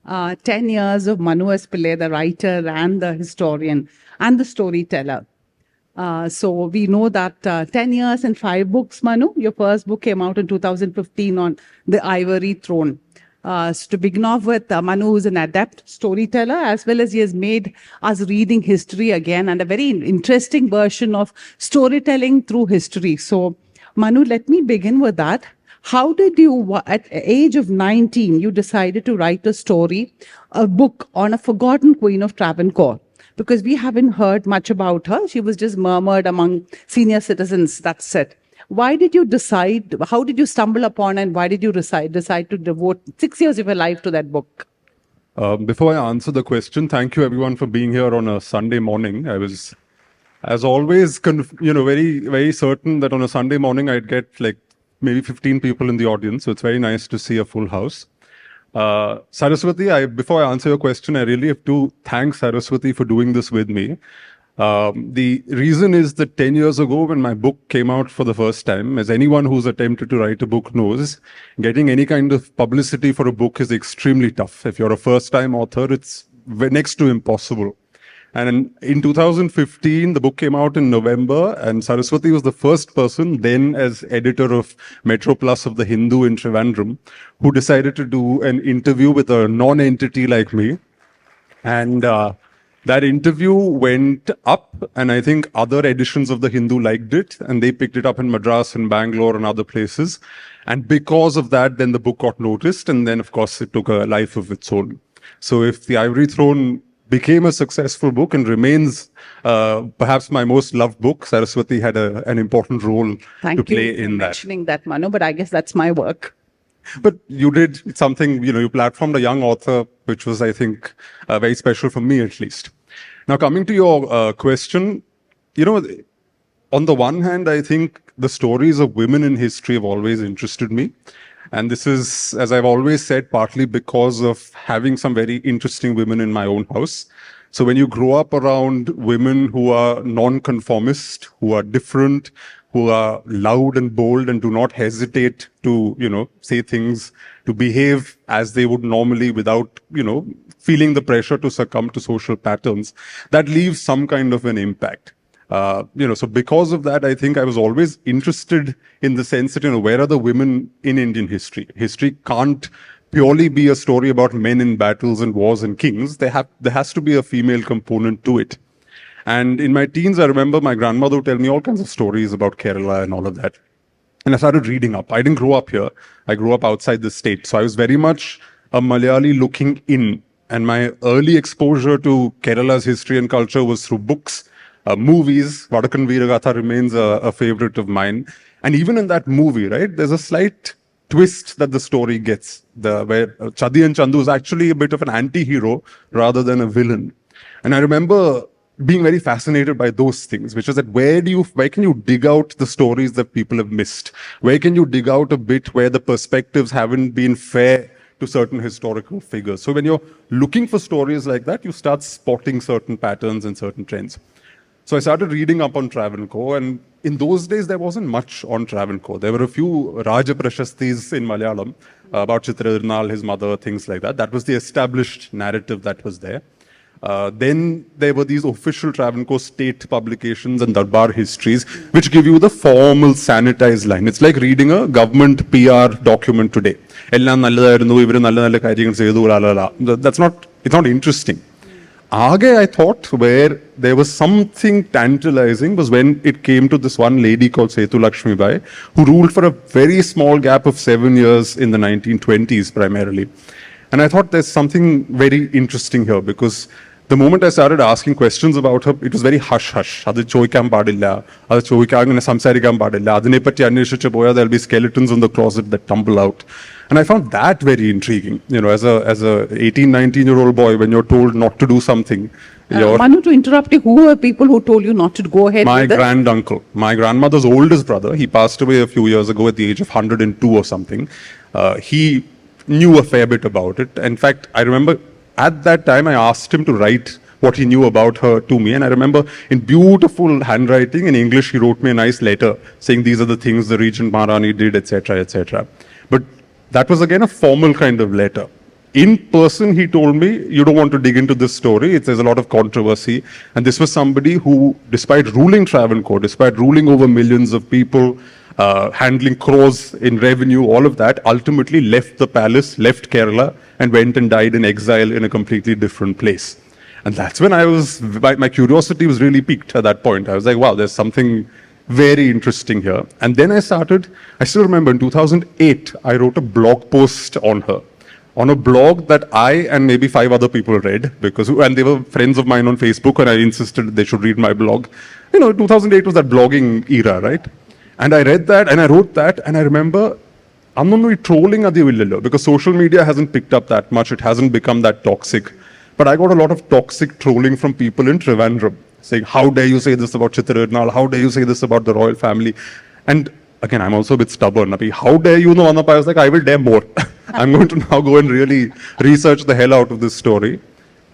10 years of Manu S. Pillai, the writer and the historian and the storyteller. So we know that 10 years and 5 books, Manu. Your first book came out in 2015 on the Ivory Throne. So to begin off with, Manu is an adept storyteller, as well as he has made us reading history again, and a very interesting version of storytelling through history. So Manu, let me begin with that. How did you, at the age of 19, you decided to write a story, a book on a forgotten queen of Travancore? Because we haven't heard much about her. She was just murmured among senior citizens, that's it. Why did you decide, how did you stumble upon, and why did you decide to devote 6 years of your life to that book? Before I answer the question, thank you everyone for being here on a Sunday morning. I was, as always, very, very certain that on a Sunday morning I'd get like maybe 15 people in the audience. So it's very nice to see a full house. Saraswathy, before I answer your question, I really have to thank Saraswathy for doing this with me. The reason is that 10 years ago, when my book came out for the first time, as anyone who's attempted to write a book knows, getting any kind of publicity for a book is extremely tough. If you're a first-time author, it's next to impossible. And in 2015, the book came out in November, and Saraswathy was the first person, then as editor of Metro Plus of the Hindu in Trivandrum, who decided to do an interview with a non-entity like me. And that interview went up, and I think other editions of the Hindu liked it, and they picked it up in Madras and Bangalore and other places. And because of that, then the book got noticed, and then, of course, it took a life of its own. So if The Ivory Throne became a successful book and remains perhaps my most loved book, Saraswathy had an important role to play in that. Thank you for mentioning that, Manu, but I guess that's my work. But you did something, you platformed a young author, which was, I think, very special for me at least. Now, coming to your question, on the one hand, I think the stories of women in history have always interested me. And this is, as I've always said, partly because of having some very interesting women in my own house. So when you grow up around women who are non-conformist, who are different, who are loud and bold and do not hesitate to, say things, to behave as they would normally without, feeling the pressure to succumb to social patterns, that leaves some kind of an impact. So because of that, I think I was always interested in the sense that, where are the women in Indian history? History can't purely be a story about men in battles and wars and kings. There has to be a female component to it. And in my teens, I remember my grandmother would tell me all kinds of stories about Kerala and all of that. And I started reading up. I didn't grow up here. I grew up outside the state. So I was very much a Malayali looking in. And my early exposure to Kerala's history and culture was through books, movies. Vadakkan Veeragatha remains a favorite of mine. And even in that movie, right, there's a slight twist that the story gets, where Chadi and Chandu is actually a bit of an anti-hero rather than a villain. And I remember being very fascinated by those things, which is that where can you dig out the stories that people have missed? Where can you dig out a bit where the perspectives haven't been fair to certain historical figures? So when you're looking for stories like that, you start spotting certain patterns and certain trends. So I started reading up on Travancore, and in those days, there wasn't much on Travancore. There were a few Raja Prashastis in Malayalam about Chitradirnal, his mother, things like that. That was the established narrative that was there. Then there were these official Travancore state publications and Darbar histories, which give you the formal sanitized line. It's like reading a government PR document today. That's not, it's not interesting. I thought where there was something tantalizing was when it came to this one lady called Setu Lakshmi Bai, who ruled for a very small gap of 7 years in the 1920s primarily. And I thought there's something very interesting here, because the moment I started asking questions about her, it was very hush-hush. There'll be skeletons in the closet that tumble out. And I found that very intriguing. As a 18, 19-year-old boy, when you're told not to do something. Manu, to interrupt you, who were people who told you not to go ahead my with it? My granduncle, my grandmother's oldest brother. He passed away a few years ago at the age of 102 or something. He knew a fair bit about it. In fact, I remember at that time, I asked him to write what he knew about her to me. And I remember in beautiful handwriting in English, he wrote me a nice letter saying these are the things the Regent Maharani did, etc., etc. But that was again a formal kind of letter. in person, he told me, you don't want to dig into this story. There's a lot of controversy. And this was somebody who, despite ruling Travancore, despite ruling over millions of people, handling crores in revenue, all of that, ultimately left the palace, left Kerala, and went and died in exile in a completely different place. And that's when my curiosity was really piqued at that point. I was like, wow, there's something very interesting here. And then I still remember in 2008, I wrote a blog post on her, on a blog that I and maybe 5 other people read, and they were friends of mine on Facebook, and I insisted they should read my blog. 2008 was that blogging era, right? And I read that, and I wrote that, and I remember, I'm not trolling because social media hasn't picked up that much. It hasn't become that toxic. But I got a lot of toxic trolling from people in Trivandrum, saying, how dare you say this about Chitradurnal? How dare you say this about the royal family? And again, I'm also a bit stubborn. How dare you know, Anapa? I was like, I will dare more. I'm going to now go and really research the hell out of this story.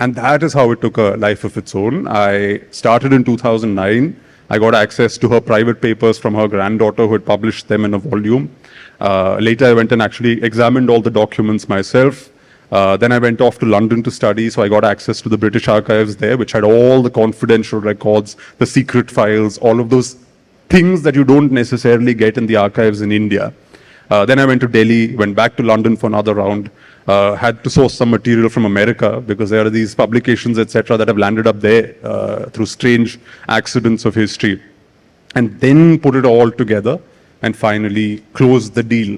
And that is how it took a life of its own. I started in 2009. I got access to her private papers from her granddaughter who had published them in a volume. Later, I went and actually examined all the documents myself. Then I went off to London to study, so I got access to the British archives there, which had all the confidential records, the secret files, all of those things that you don't necessarily get in the archives in India. Then I went to Delhi, went back to London for another round, had to source some material from America because there are these publications, etc., that have landed up there through strange accidents of history. And then put it all together and finally closed the deal,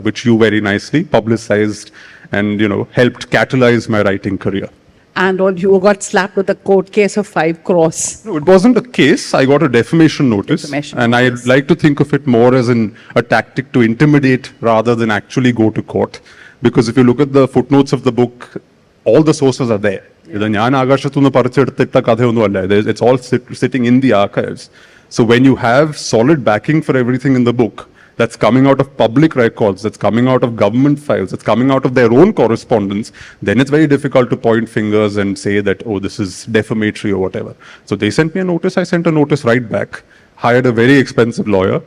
which you very nicely publicized and helped catalyze my writing career. And you got slapped with a court case of 5 crores. No, it wasn't a case. I got a defamation notice. And I'd like to think of it more as a tactic to intimidate rather than actually go to court. Because if you look at the footnotes of the book, all the sources are there. It's all sitting in the archives. So when you have solid backing for everything in the book, that's coming out of public records, that's coming out of government files, that's coming out of their own correspondence, then it's very difficult to point fingers and say that, oh, this is defamatory or whatever. So they sent me a notice, I sent a notice right back, hired a very expensive lawyer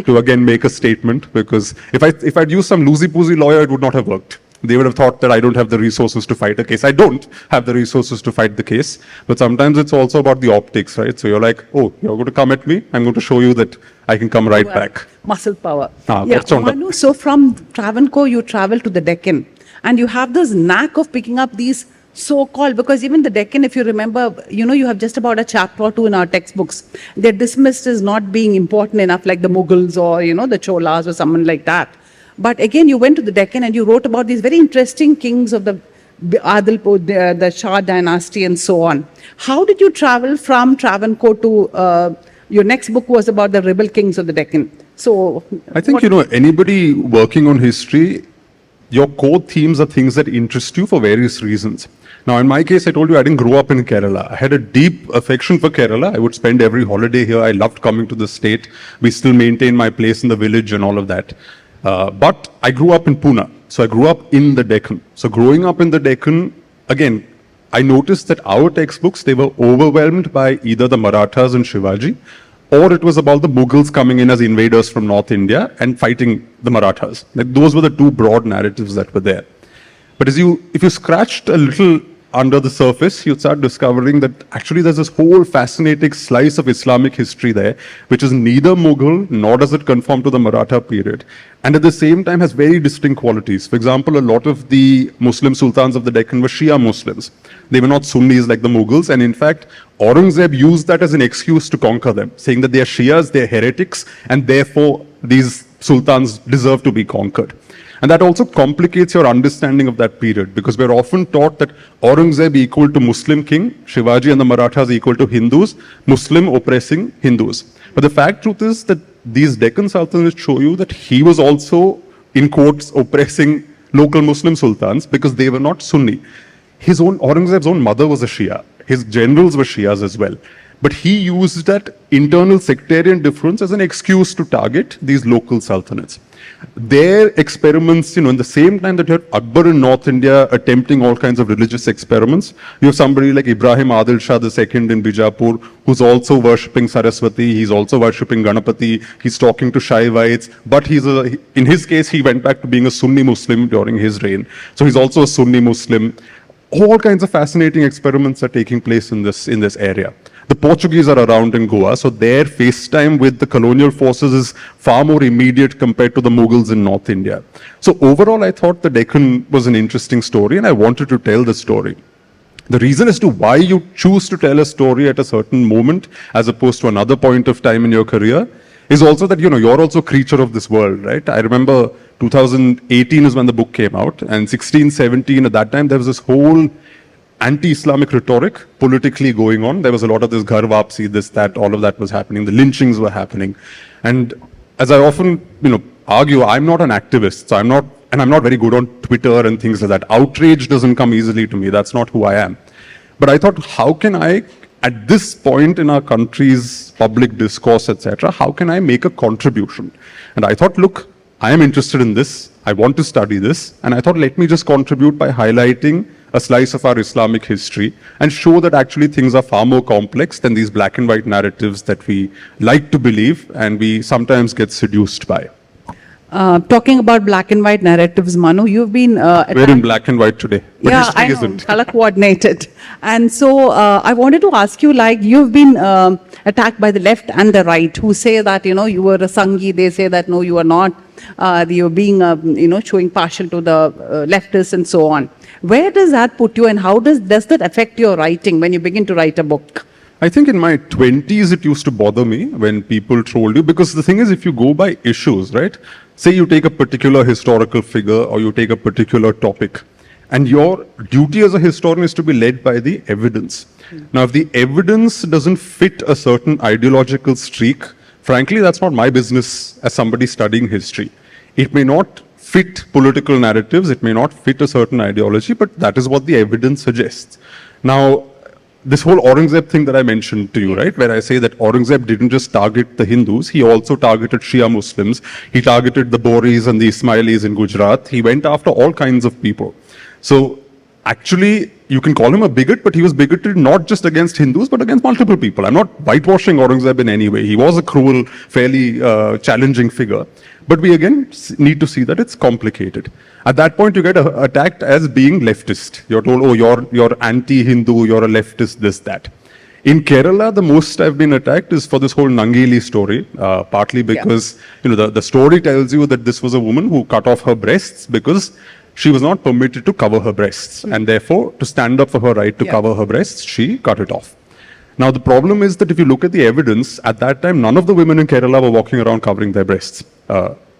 to again make a statement, because if I'd used some loosey-poosey lawyer, it would not have worked. They would have thought that I don't have the resources to fight a case. I don't have the resources to fight the case, but sometimes it's also about the optics, right? So you're like, oh, you're going to come at me? I'm going to show you that I can come right back. Muscle power. Manu, so from Travancore, you travel to the Deccan, and you have this knack of picking up these so-called, because even the Deccan, if you remember, you have just about a chapter or 2 in our textbooks. They're dismissed as not being important enough, like the Mughals or, the Cholas or someone like that. But again, you went to the Deccan and you wrote about these very interesting kings of the Adilpur, the Shah dynasty and so on. How did you travel from Travancore to, your next book was about the rebel kings of the Deccan. So I think, anybody working on history, your core themes are things that interest you for various reasons. Now, in my case, I told you I didn't grow up in Kerala. I had a deep affection for Kerala. I would spend every holiday here. I loved coming to the state. We still maintain my place in the village and all of that. But I grew up in Pune, so I grew up in the Deccan. So growing up in the Deccan, again, I noticed that our textbooks, they were overwhelmed by either the Marathas and Shivaji, or it was about the Mughals coming in as invaders from North India and fighting the Marathas. Like, those were the 2 broad narratives that were there. But if you scratched a little under the surface, you'd start discovering that actually there's this whole fascinating slice of Islamic history there, which is neither Mughal, nor does it conform to the Maratha period. And at the same time has very distinct qualities. For example, a lot of the Muslim sultans of the Deccan were Shia Muslims. They were not Sunnis like the Mughals. And in fact, Aurangzeb used that as an excuse to conquer them, saying that they are Shias, they are heretics, and therefore these sultans deserve to be conquered. And that also complicates your understanding of that period, because we're often taught that Aurangzeb equal to Muslim king, Shivaji and the Marathas equal to Hindus, Muslim oppressing Hindus. But the truth is that these Deccan sultanates show you that he was also, in quotes, oppressing local Muslim sultans because they were not Sunni. Aurangzeb's own mother was a Shia. His generals were Shias as well. But he used that internal sectarian difference as an excuse to target these local sultanates. Their experiments, in the same time that you had Akbar in North India attempting all kinds of religious experiments, you have somebody like Ibrahim Adil Shah II in Bijapur, who's also worshipping Saraswati, he's also worshipping Ganapati, he's talking to Shaivites, but in his case, he went back to being a Sunni Muslim during his reign. So he's also a Sunni Muslim. All kinds of fascinating experiments are taking place in this area. The Portuguese are around in Goa, so their face time with the colonial forces is far more immediate compared to the Mughals in North India. So overall, I thought the Deccan was an interesting story, and I wanted to tell the story. The reason as to why you choose to tell a story at a certain moment, as opposed to another point of time in your career, is also that, you're also a creature of this world, right? I remember 2018 is when the book came out, and 16, 17, at that time, there was this whole anti-Islamic rhetoric politically going on. There was a lot of this ghar wapsi, this, that, all of that was happening. The lynchings were happening. And as I often, argue, I'm not an activist, so I'm not very good on Twitter and things like that. Outrage doesn't come easily to me. That's not who I am. But I thought, how can I, at this point in our country's public discourse, etc., how can I make a contribution? And I thought, look, I am interested in this. I want to study this. And I thought, let me just contribute by highlighting a slice of our Islamic history and show that actually things are far more complex than these black and white narratives that we like to believe and we sometimes get seduced by. Talking about black and white narratives, Manu, you've been... We're in black and white today, but yeah, history I know, isn't. Color coordinated. And so I wanted to ask you, you've been attacked by the left and the right, who say that, you were a Sanghi, they say that, no, you are not. You're being, showing partial to the leftists and so on. Where does that put you, and how does that affect your writing when you begin to write a book? I think in my 20s, it used to bother me when people trolled you, because the thing is, if you go by issues, right? Say you take a particular historical figure or you take a particular topic, and your duty as a historian is to be led by the evidence. Now, if the evidence doesn't fit a certain ideological streak, frankly, that's not my business as somebody studying history. It may not fit political narratives, it may not fit a certain ideology, but that is what the evidence suggests. Now, this whole Aurangzeb thing that I mentioned to you, right, where I say that Aurangzeb didn't just target the Hindus, he also targeted Shia Muslims, he targeted the Boris and the Ismailis in Gujarat, he went after all kinds of people. So actually, you can call him a bigot, but he was bigoted not just against Hindus, but against multiple people. I'm not whitewashing Aurangzeb in any way. He was a cruel, fairly challenging figure. But we again need to see that it's complicated. At that point, you get attacked as being leftist. You're told, oh, you're anti-Hindu, you're a leftist, this, that. In Kerala, the most I've been attacked is for this whole Nangeli story, partly because the story tells you that this was a woman who cut off her breasts because she was not permitted to cover her breasts. And therefore, to stand up for her right to cover her breasts, she cut it off. Now, the problem is that if you look at the evidence, at that time, none of the women in Kerala were walking around covering their breasts.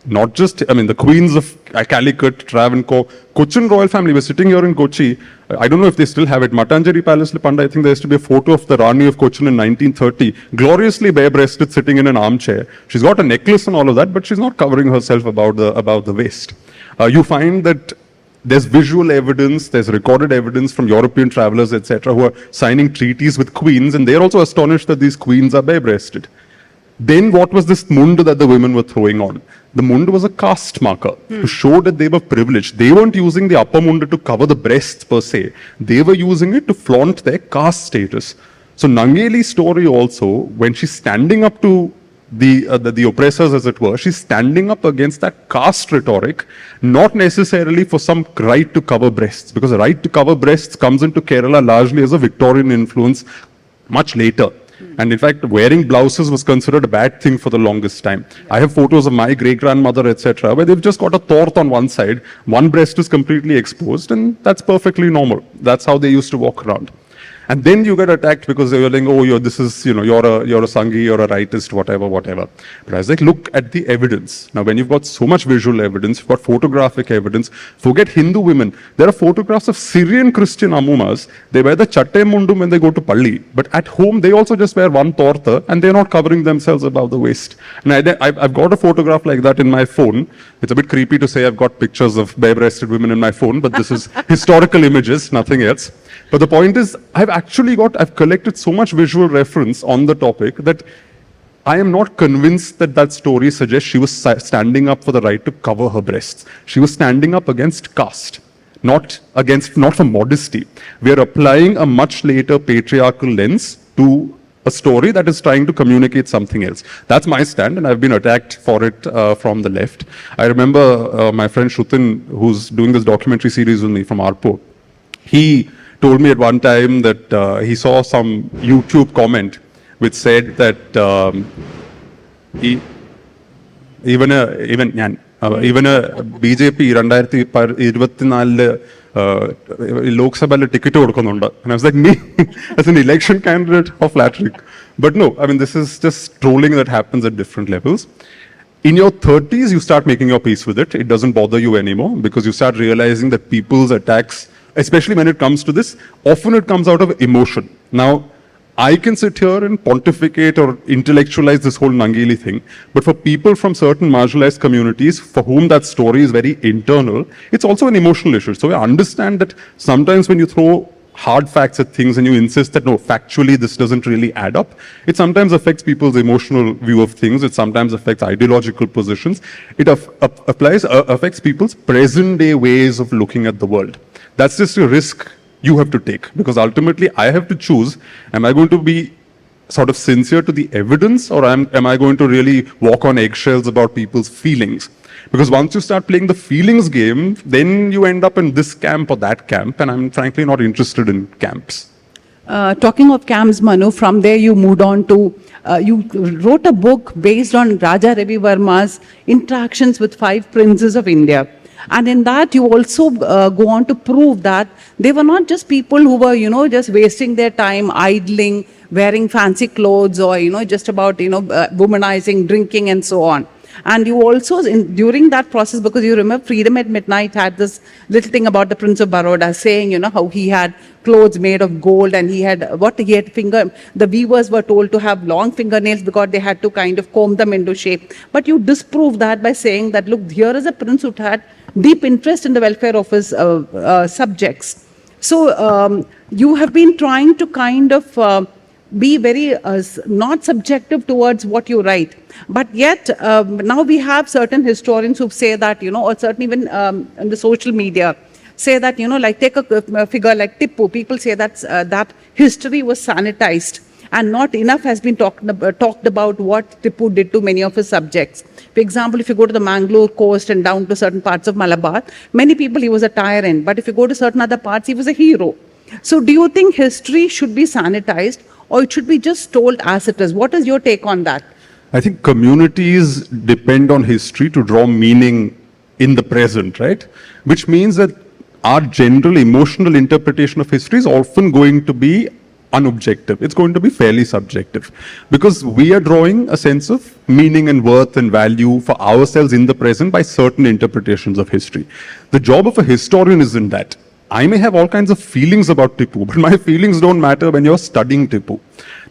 Not just, the queens of Calicut, Travancore, Cochin royal family were sitting here in Kochi. I don't know if they still have it. Matanjeri Palace, Panda, I think there used to be a photo of the Rani of Cochin in 1930, gloriously bare-breasted, sitting in an armchair. She's got a necklace and all of that, but she's not covering herself about the waist. You find that there's visual evidence, there's recorded evidence from European travelers, etc., who are signing treaties with queens, and they're also astonished that these queens are bare-breasted. Then what was this mund that the women were throwing on? The mund was a caste marker to show that they were privileged. They weren't using the upper mund to cover the breasts per se. They were using it to flaunt their caste status. So Nangeli's story also, when she's standing up to the oppressors, as it were, she's standing up against that caste rhetoric, not necessarily for some right to cover breasts, because the right to cover breasts comes into Kerala largely as a Victorian influence much later. And in fact, wearing blouses was considered a bad thing for the longest time. I have photos of my great-grandmother, etc., where they've just got a tort on one side, one breast is completely exposed, and that's perfectly normal. That's how they used to walk around. And then you get attacked because they were like, oh, you're a Sanghi, you're a rightist, whatever. But I was like, look at the evidence. Now, when you've got so much visual evidence, you've got photographic evidence, forget Hindu women. There are photographs of Syrian Christian ammumas. They wear the chatte mundum when they go to Palli. But at home, they also just wear one torta, and they're not covering themselves above the waist. And I've got a photograph like that in my phone. It's a bit creepy to say I've got pictures of bare-breasted women in my phone, but this is historical images, nothing else. But the point is, I've collected so much visual reference on the topic that I am not convinced that that story suggests she was standing up for the right to cover her breasts. She was standing up against caste, not for modesty. We are applying a much later patriarchal lens to a story that is trying to communicate something else. That's my stand, and I've been attacked for it from the left. I remember my friend Shrutin, who's doing this documentary series with me from Arpo, he told me at one time that he saw some YouTube comment which said that even a BJP 2024 Lok Sabha ticket കൊടുക്കുന്നുണ്ട്. And I was like, me as an election candidate, how flattering. But no, I mean, this is just trolling that happens at different levels. In your 30s, you start making your peace with it. It doesn't bother you anymore because you start realizing that people's attacks, especially when it comes to this, often it comes out of emotion. Now, I can sit here and pontificate or intellectualize this whole Nangili thing, but for people from certain marginalized communities for whom that story is very internal, it's also an emotional issue. So I understand that sometimes when you throw hard facts at things and you insist that no, factually this doesn't really add up, it sometimes affects people's emotional view of things. It sometimes affects ideological positions. It affects people's present day ways of looking at the world. That's just a risk you have to take, because ultimately I have to choose, am I going to be sort of sincere to the evidence, or am I going to really walk on eggshells about people's feelings? Because once you start playing the feelings game, then you end up in this camp or that camp, and I'm frankly not interested in camps. Talking of camps, Manu, from there you moved on to, you wrote a book based on Raja Ravi Verma's interactions with 5 princes of India. And in that, you also go on to prove that they were not just people who were, just wasting their time idling, wearing fancy clothes, or, just about, womanizing, drinking, and so on. And you also, during that process, because you remember Freedom at Midnight had this little thing about the Prince of Baroda saying, how he had clothes made of gold, and the weavers were told to have long fingernails because they had to kind of comb them into shape. But you disprove that by saying that, look, here is a prince who had deep interest in the welfare of his subjects. So you have been trying to kind of be very not subjective towards what you write. But yet, now we have certain historians who say that, or certainly even in the social media, say that, like take a figure like Tipu, people say that that history was sanitized and not enough has been talked about what Tipu did to many of his subjects. For example, if you go to the Mangalore coast and down to certain parts of Malabar, many people he was a tyrant, but if you go to certain other parts, he was a hero. So do you think history should be sanitized, or it should be just told as it is? What is your take on that? I think communities depend on history to draw meaning in the present, right? Which means that our general emotional interpretation of history is often going to be unobjective. It's going to be fairly subjective, because we are drawing a sense of meaning and worth and value for ourselves in the present by certain interpretations of history. The job of a historian isn't that. I may have all kinds of feelings about Tipu, but my feelings don't matter when you're studying Tipu.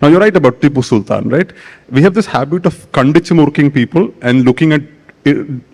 Now, you're right about Tipu Sultan, right? We have this habit of kandichimurking people and looking at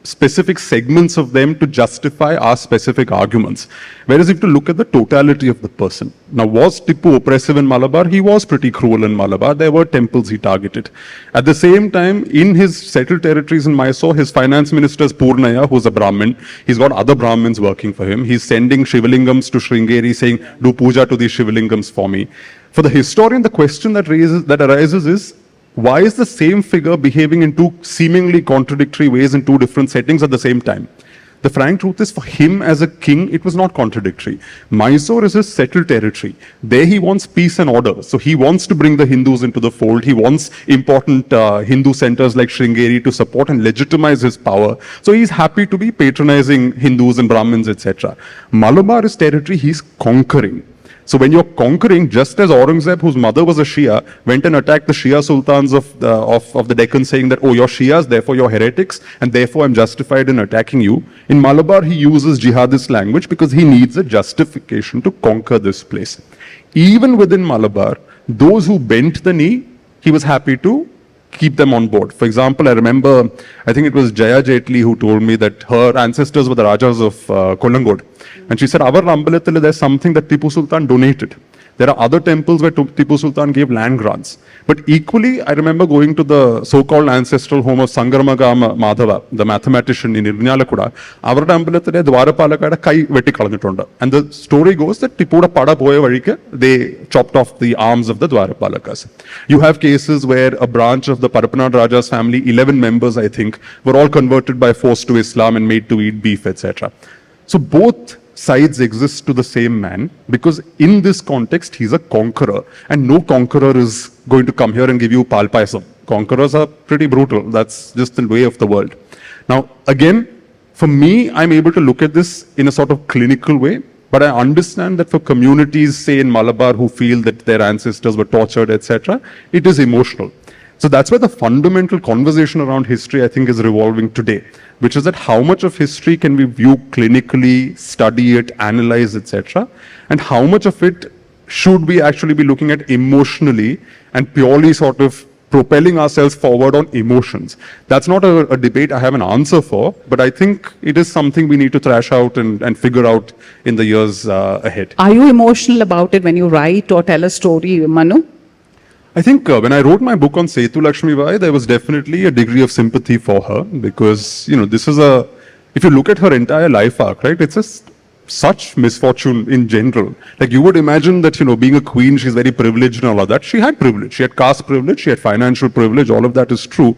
specific segments of them to justify our specific arguments. Whereas if you look at the totality of the person. Now, was Tipu oppressive in Malabar? He was pretty cruel in Malabar. There were temples he targeted. At the same time, in his settled territories in Mysore, his finance minister is Purnaya, who's a Brahmin. He's got other Brahmins working for him. He's sending Shivalingams to Sringeri saying, do puja to these Shivalingams for me. For the historian, the question that arises is, why is the same figure behaving in 2 seemingly contradictory ways in 2 different settings at the same time? The frank truth is, for him as a king, it was not contradictory. Mysore is his settled territory. There he wants peace and order. So he wants to bring the Hindus into the fold. He wants important Hindu centers like Sringeri to support and legitimize his power. So he's happy to be patronizing Hindus and Brahmins, etc. Malabar is territory he's conquering. So when you're conquering, just as Aurangzeb, whose mother was a Shia, went and attacked the Shia sultans of the Deccan, saying that, oh, you're Shias, therefore you're heretics, and therefore I'm justified in attacking you. In Malabar, he uses jihadist language because he needs a justification to conquer this place. Even within Malabar, those who bent the knee, he was happy to keep them on board. For example, I remember, I think it was Jaya Jetli who told me that her ancestors were the Rajas of Kozhikode. And she said, our Ambalathil, there's something that Tipu Sultan donated. There are other temples where Tipu Sultan gave land grants. But equally, I remember going to the so-called ancestral home of Sangaramagama Madhava, the mathematician in Irnyalakuda. Our Ambalathile, Dwarapalakada Kai Vetikalanitunda. And the story goes that Tipuda Pada Boya Varika, they chopped off the arms of the Dwarapalakas. You have cases where a branch of the Parapanad Raja's family, 11 members, I think, were all converted by force to Islam and made to eat beef, etc. So both sides exist to the same man, because in this context, he's a conqueror. And no conqueror is going to come here and give you pal paisam. Conquerors are pretty brutal. That's just the way of the world. Now, again, for me, I'm able to look at this in a sort of clinical way, but I understand that for communities, say in Malabar, who feel that their ancestors were tortured, etc., it is emotional. So that's where the fundamental conversation around history, I think, is revolving today, which is that how much of history can we view clinically, study it, analyze, etc., and how much of it should we actually be looking at emotionally and purely sort of propelling ourselves forward on emotions. That's not a debate I have an answer for, but I think it is something we need to thrash out and figure out in the years ahead. Are you emotional about it when you write or tell a story, Manu? I think when I wrote my book on Setu Lakshmi Bai, there was definitely a degree of sympathy for her, because, you know, this is if you look at her entire life arc, right, it's such misfortune in general. Like, you would imagine that, you know, being a queen, she's very privileged and all of that. She had privilege. She had caste privilege. She had financial privilege. All of that is true.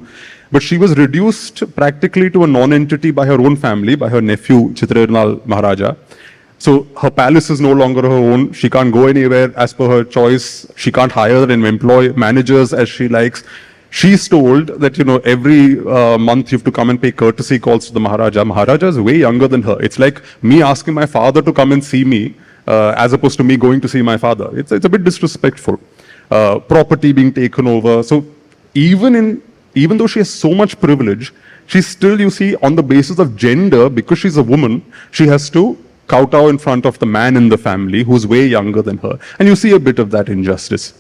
But she was reduced practically to a non-entity by her own family, by her nephew, Chitranlal Maharaja. So her palace is no longer her own. She can't go anywhere as per her choice. She can't hire and employ managers as she likes. She's told that, you know, every month you have to come and pay courtesy calls to the Maharaja. Maharaja is way younger than her. It's like me asking my father to come and see me as opposed to me going to see my father. It's a bit disrespectful. Property being taken over. So even though she has so much privilege, she's still, you see, on the basis of gender, because she's a woman, she has to kowtow in front of the man in the family who's way younger than her. And you see a bit of that injustice.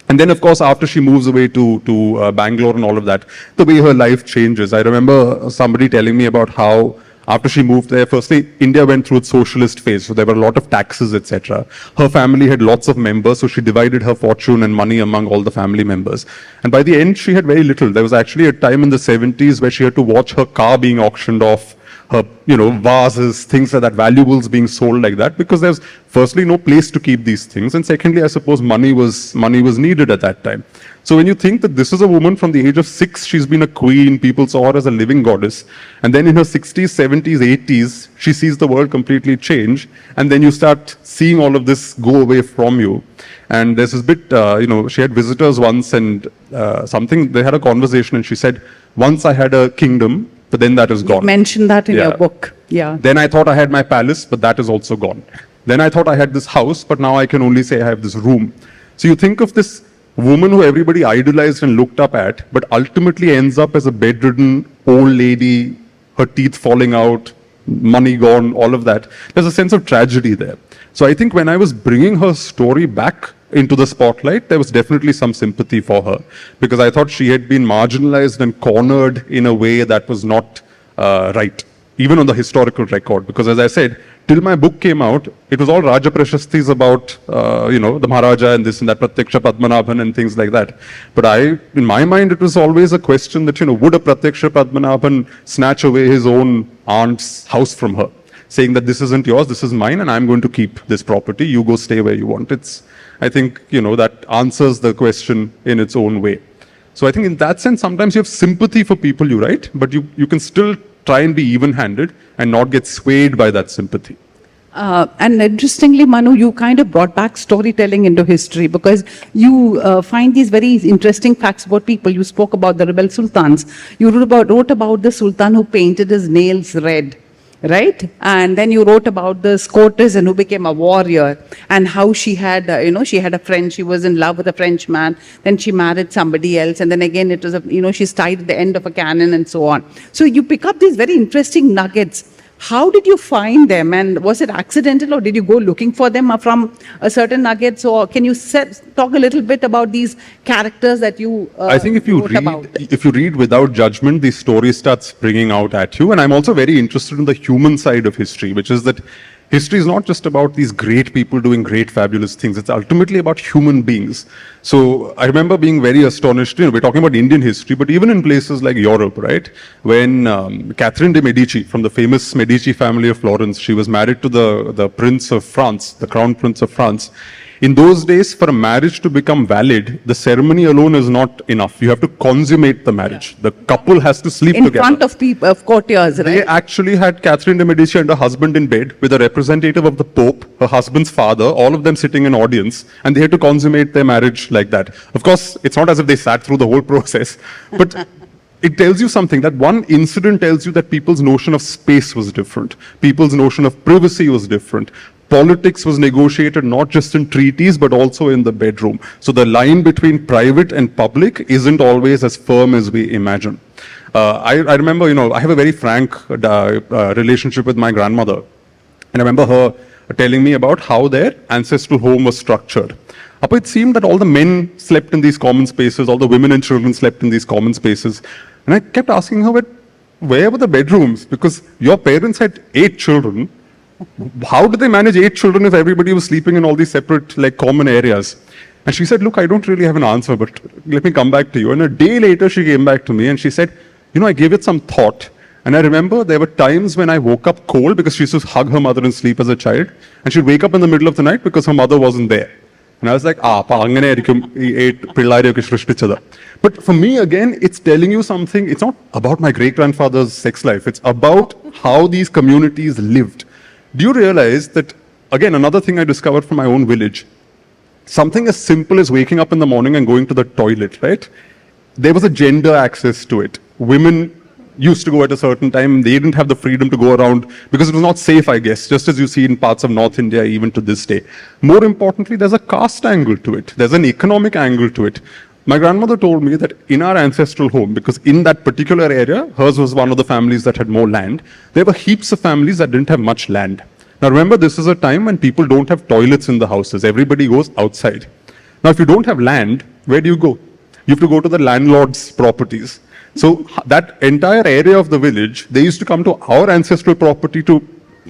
And then, of course, after she moves away to Bangalore and all of that, the way her life changes. I remember somebody telling me about how after she moved there, firstly, India went through its socialist phase. So there were a lot of taxes, etc. Her family had lots of members, so she divided her fortune and money among all the family members. And by the end, she had very little. There was actually a time in the 70s where she had to watch her car being auctioned off, her, you know, vases, things like that, valuables being sold like that, because there's firstly no place to keep these things, and secondly, I suppose money was needed at that time. So when you think that this is a woman from the age of 6, she's been a queen, people saw her as a living goddess, and then in her 60s, 70s, 80s, she sees the world completely change, and then you start seeing all of this go away from you. And there's this bit, you know, she had visitors once, and they had a conversation, and she said, once I had a kingdom, but then that is gone. You mentioned that in your book. Yeah. Then I thought I had my palace, but that is also gone. Then I thought I had this house, but now I can only say I have this room. So you think of this woman who everybody idolized and looked up at, but ultimately ends up as a bedridden old lady, her teeth falling out, money gone, all of that. There's a sense of tragedy there. So I think when I was bringing her story back into the spotlight, there was definitely some sympathy for her, because I thought she had been marginalized and cornered in a way that was not right, even on the historical record. Because as I said, till my book came out, it was all Raja Prashastis about, you know, the Maharaja and this and that, Pratyaksha Padmanabhan and things like that. But in my mind, it was always a question that, you know, would a Pratyaksha Padmanabhan snatch away his own aunt's house from her, saying that this isn't yours, this is mine, and I'm going to keep this property, you go stay where you want. I think, you know, that answers the question in its own way. So I think in that sense, sometimes you have sympathy for people you write, but you can still try and be even-handed and not get swayed by that sympathy. And interestingly, Manu, you kind of brought back storytelling into history, because you find these very interesting facts about people. You spoke about the rebel sultans. You wrote about the sultan who painted his nails red. Right? And then you wrote about this courtesan who became a warrior, and how she had, she had a friend, she was in love with a French man, then she married somebody else, and then again it was, she's tied at the end of a cannon and so on. So you pick up these very interesting nuggets. How did you find them, and was it accidental, or did you go looking for them from a certain nugget? So can you talk a little bit about these characters that you I think if you read without judgment, the story starts springing out at you. And I'm also very interested in the human side of history, which is that history is not just about these great people doing great, fabulous things. It's ultimately about human beings. So I remember being very astonished. We're talking about Indian history, but even in places like Europe, right? When Catherine de Medici, from the famous Medici family of Florence, she was married to the Prince of France, the Crown Prince of France. In those days, for a marriage to become valid, the ceremony alone is not enough. You have to consummate the marriage. The couple has to sleep together. In front of people, of courteers, right? They actually had Catherine de Medici and her husband in bed with a representative of the Pope, her husband's father, all of them sitting in audience, and they had to consummate their marriage like that. Of course, it's not as if they sat through the whole process, but it tells you something. That one incident tells you that people's notion of space was different. People's notion of privacy was different. Politics was negotiated not just in treaties, but also in the bedroom. So the line between private and public isn't always as firm as we imagine. I remember, I have a very frank relationship with my grandmother. And I remember her telling me about how their ancestral home was structured. But it seemed that all the men slept in these common spaces, all the women and children slept in these common spaces. And I kept asking her, but where were the bedrooms? Because your parents had 8 children. How did they manage 8 children if everybody was sleeping in all these separate, common areas? And she said, look, I don't really have an answer, but let me come back to you. And a day later, she came back to me and she said, I gave it some thought. And I remember there were times when I woke up cold because she used to hug her mother and sleep as a child. And she'd wake up in the middle of the night because her mother wasn't there. And I was like, but for me, again, it's telling you something. It's not about my great-grandfather's sex life. It's about how these communities lived. Do you realize that, again, another thing I discovered from my own village, something as simple as waking up in the morning and going to the toilet, right? There was a gender access to it. Women used to go at a certain time. They didn't have the freedom to go around because it was not safe, I guess, just as you see in parts of North India, even to this day. More importantly, there's a caste angle to it. There's an economic angle to it. My grandmother told me that in our ancestral home, because in that particular area, hers was one of the families that had more land, there were heaps of families that didn't have much land. Now remember, this is a time when people don't have toilets in the houses. Everybody goes outside. Now if you don't have land, where do you go? You have to go to the landlord's properties. So that entire area of the village, they used to come to our ancestral property to,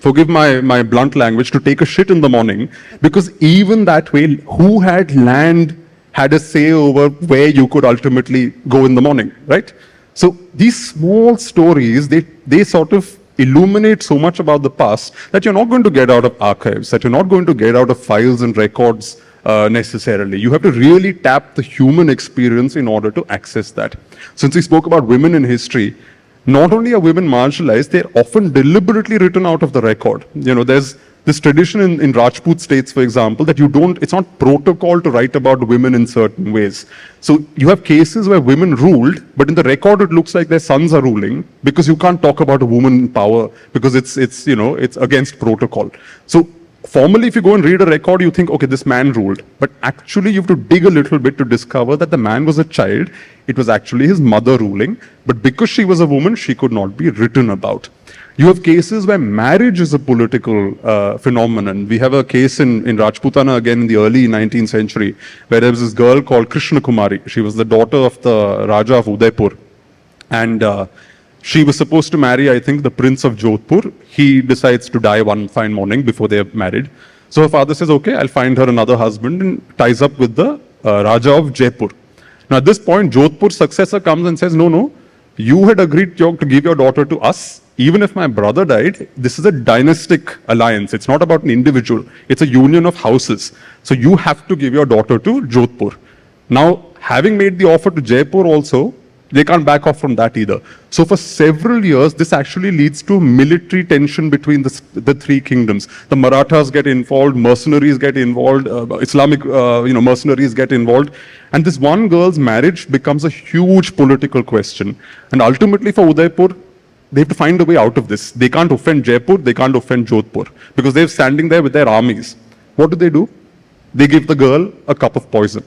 forgive my blunt language, to take a shit in the morning, because even that way, who had land had a say over where you could ultimately go in the morning, right? So these small stories, they sort of illuminate so much about the past that you're not going to get out of archives, that you're not going to get out of files and records necessarily. You have to really tap the human experience in order to access that. Since we spoke about women in history, not only are women marginalized, they're often deliberately written out of the record. There's this tradition in Rajput states, for example, that it's not protocol to write about women in certain ways. So you have cases where women ruled, but in the record it looks like their sons are ruling, because you can't talk about a woman in power because it's against protocol. So formally, if you go and read a record, you think, okay, this man ruled. But actually, you have to dig a little bit to discover that the man was a child. It was actually his mother ruling. But because she was a woman, she could not be written about. You have cases where marriage is a political phenomenon. We have a case in Rajputana, again, in the early 19th century, where there was this girl called Krishna Kumari. She was the daughter of the Raja of Udaipur. And she was supposed to marry, I think, the Prince of Jodhpur. He decides to die one fine morning before they are married. So her father says, okay, I'll find her another husband, and ties up with the Raja of Jaipur. Now at this point, Jodhpur's successor comes and says, no, you had agreed to give your daughter to us. Even if my brother died, this is a dynastic alliance. It's not about an individual. It's a union of houses. So you have to give your daughter to Jodhpur. Now, having made the offer to Jaipur also, they can't back off from that either. So for several years, this actually leads to military tension between the three kingdoms. The Marathas get involved, mercenaries get involved, Islamic mercenaries get involved. And this one girl's marriage becomes a huge political question. And ultimately for Udaipur, they have to find a way out of this. They can't offend Jaipur, they can't offend Jodhpur, because they're standing there with their armies. What do? They give the girl a cup of poison.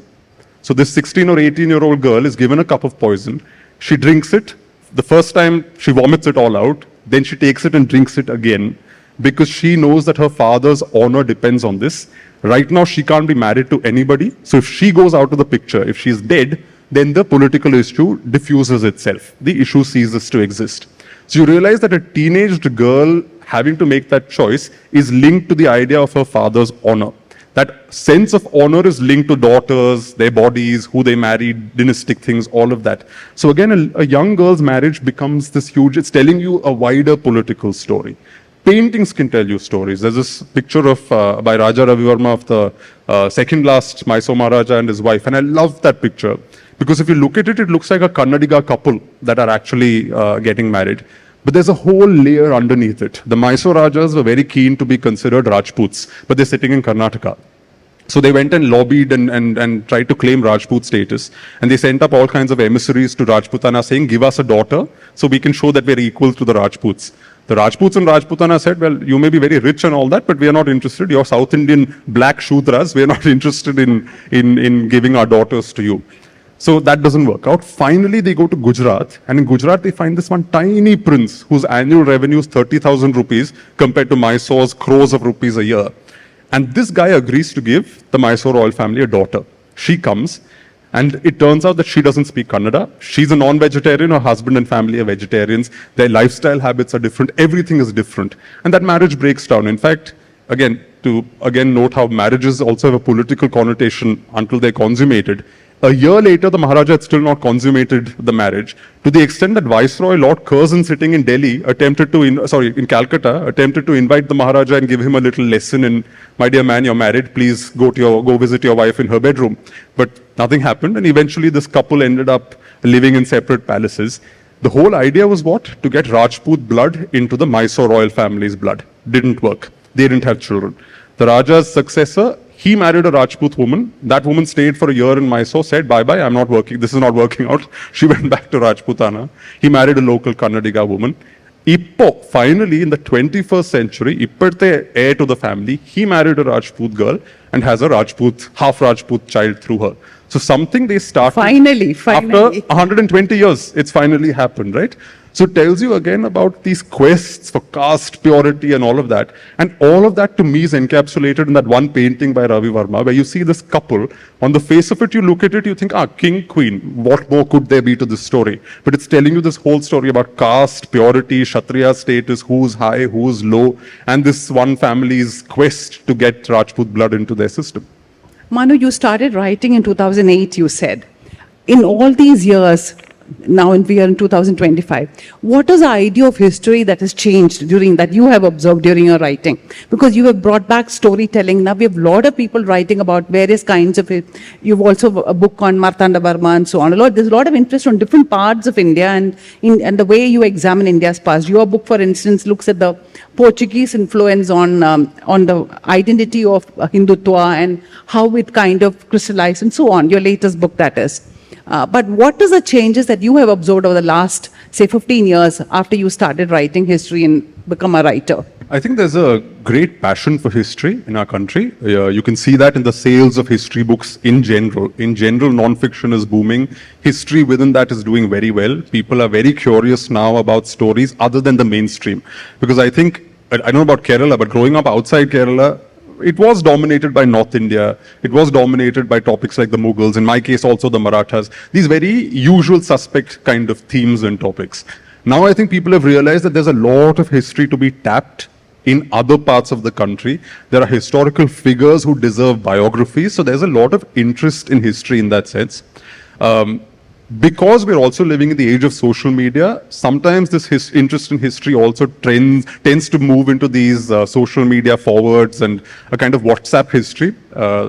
So this 16 or 18-year-old girl is given a cup of poison. She drinks it. The first time she vomits it all out, then she takes it and drinks it again because she knows that her father's honor depends on this. Right now, she can't be married to anybody. So if she goes out of the picture, if she's dead, then the political issue diffuses itself. The issue ceases to exist. So you realize that a teenaged girl having to make that choice is linked to the idea of her father's honor. That sense of honor is linked to daughters, their bodies, who they married, dynastic things, all of that. So again, a young girl's marriage becomes this huge, it's telling you a wider political story. Paintings can tell you stories. There's this picture of by Raja Ravi Verma of the second last Mysore Maharaja and his wife, and I love that picture because if you look at it, it looks like a Kannadiga couple that are actually getting married. But there's a whole layer underneath it. The Mysore Rajas were very keen to be considered Rajputs, but they're sitting in Karnataka. So they went and lobbied and tried to claim Rajput status. And they sent up all kinds of emissaries to Rajputana saying, give us a daughter so we can show that we're equal to the Rajputs. The Rajputs and Rajputana said, well, you may be very rich and all that, but we are not interested. You're South Indian black Shudras. We are not interested in giving our daughters to you. So that doesn't work out. Finally, they go to Gujarat, and in Gujarat, they find this one tiny prince whose annual revenue is 30,000 rupees compared to Mysore's crores of rupees a year. And this guy agrees to give the Mysore royal family a daughter. She comes, and it turns out that she doesn't speak Kannada. She's a non-vegetarian, her husband and family are vegetarians. Their lifestyle habits are different. Everything is different. And that marriage breaks down. In fact, again, to note how marriages also have a political connotation until they're consummated. A year later, the Maharaja had still not consummated the marriage, to the extent that Viceroy Lord Curzon, sitting in Delhi, in Calcutta, attempted to invite the Maharaja and give him a little lesson in, my dear man, you're married, please go visit your wife in her bedroom. But nothing happened, and eventually this couple ended up living in separate palaces. The whole idea was what? To get Rajput blood into the Mysore royal family's blood. Didn't work. They didn't have children. The Raja's successor, he married a Rajput woman. That woman stayed for a year in Mysore, said, bye-bye, I'm not working, this is not working out. She went back to Rajputana. He married a local Kannadiga woman. Ippo, finally, in the 21st century, Ipparte heir to the family, he married a Rajput girl and has a half Rajput child through her. So something they started Finally. after 120 years, it's finally happened, right? So it tells you again about these quests for caste, purity and all of that. And all of that to me is encapsulated in that one painting by Ravi Verma, where you see this couple. On the face of it, you look at it, you think, king, queen, what more could there be to this story? But it's telling you this whole story about caste, purity, Kshatriya status, who's high, who's low, and this one family's quest to get Rajput blood into their system. Manu, you started writing in 2008, you said. In all these years, now we are in 2025, what is the idea of history that has changed that you have observed during your writing? Because you have brought back storytelling. Now we have a lot of people writing about various kinds of it. You've also a book on Martanda Varma and so on. There's a lot of interest on different parts of India and the way you examine India's past. Your book, for instance, looks at the Portuguese influence on the identity of Hindutva and how it kind of crystallized and so on. Your latest book, that is. But what are the changes that you have observed over the last, say, 15 years after you started writing history and become a writer? I think there's a great passion for history in our country. You can see that in the sales of history books in general. In general, non-fiction is booming. History within that is doing very well. People are very curious now about stories other than the mainstream. Because I think, I don't know about Kerala, but growing up outside Kerala, it was dominated by North India. It was dominated by topics like the Mughals, in my case also the Marathas, these very usual suspect kind of themes and topics. Now I think people have realized that there's a lot of history to be tapped in other parts of the country. There are historical figures who deserve biographies, so there's a lot of interest in history in that sense. Because we're also living in the age of social media, sometimes this interest in history also tends to move into these social media forwards and a kind of WhatsApp history.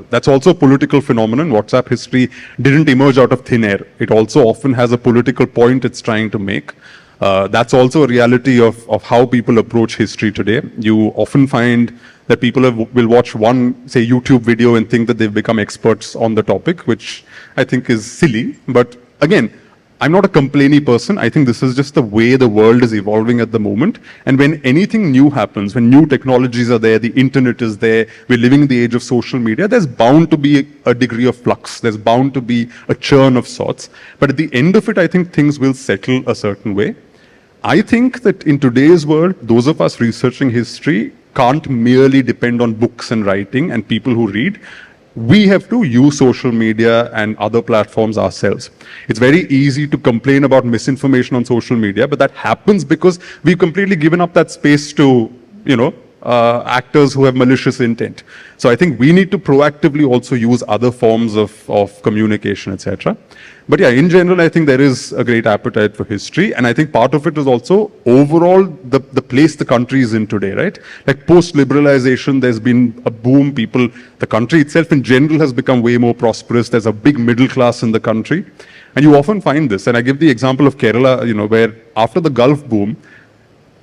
That's also a political phenomenon. WhatsApp history didn't emerge out of thin air. It also often has a political point it's trying to make. That's also a reality of how people approach history today. You often find that people will watch one, say, YouTube video and think that they've become experts on the topic, which I think is silly. But again, I'm not a complainy person. I think this is just the way the world is evolving at the moment. And when anything new happens, when new technologies are there, the internet is there, we're living in the age of social media, there's bound to be a degree of flux. There's bound to be a churn of sorts. But at the end of it, I think things will settle a certain way. I think that in today's world, those of us researching history can't merely depend on books and writing and people who read. We have to use social media and other platforms ourselves. It's very easy to complain about misinformation on social media, but that happens because we've completely given up that space to, actors who have malicious intent. So I think we need to proactively also use other forms of communication, etc. But yeah, in general, I think there is a great appetite for history. And I think part of it is also overall the place the country is in today, right? Like post-liberalization, there's been a boom. The country itself in general has become way more prosperous. There's a big middle class in the country. And you often find this. And I give the example of Kerala, where after the Gulf boom,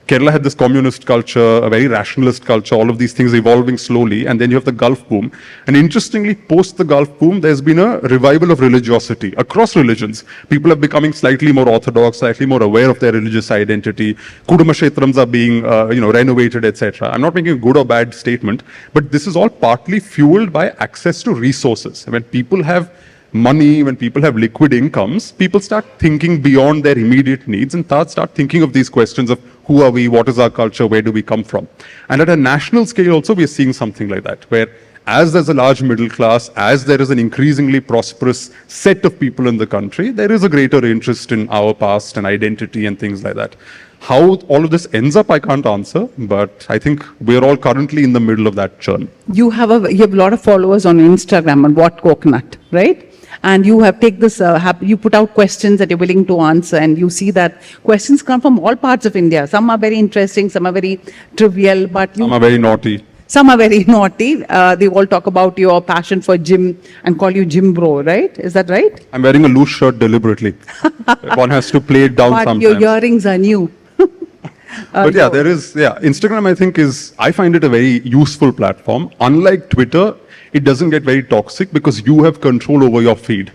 Kerala had this communist culture, a very rationalist culture, all of these things evolving slowly, and then you have the Gulf boom. And interestingly, post the Gulf boom, there's been a revival of religiosity across religions. People are becoming slightly more orthodox, slightly more aware of their religious identity. Kudumashetrams are being, renovated, etc. I'm not making a good or bad statement, but this is all partly fueled by access to resources. When people have money, when people have liquid incomes, people start thinking beyond their immediate needs and start thinking of these questions of who are we, what is our culture, where do we come from? And at a national scale also, we are seeing something like that, where as there's a large middle class, as there is an increasingly prosperous set of people in the country, there is a greater interest in our past and identity and things like that. How all of this ends up, I can't answer, but I think we're all currently in the middle of that churn. You have a lot of followers on Instagram on What Coconut, right? And you have take this, you put out questions that you're willing to answer, and you see that questions come from all parts of India. Some are very interesting, some are very trivial, but some are very naughty. Some are very naughty. They all talk about your passion for gym and call you gym bro, right? Is that right? I'm wearing a loose shirt deliberately. One has to play it down but sometimes. Your earrings are new. But yeah, Instagram I find it a very useful platform. Unlike Twitter, it doesn't get very toxic because you have control over your feed.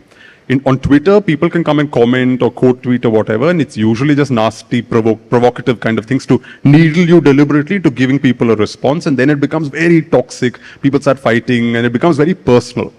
On Twitter, people can come and comment or quote tweet or whatever, and it's usually just nasty, provocative kind of things to needle you deliberately to giving people a response, and then it becomes very toxic. People start fighting, and it becomes very personal.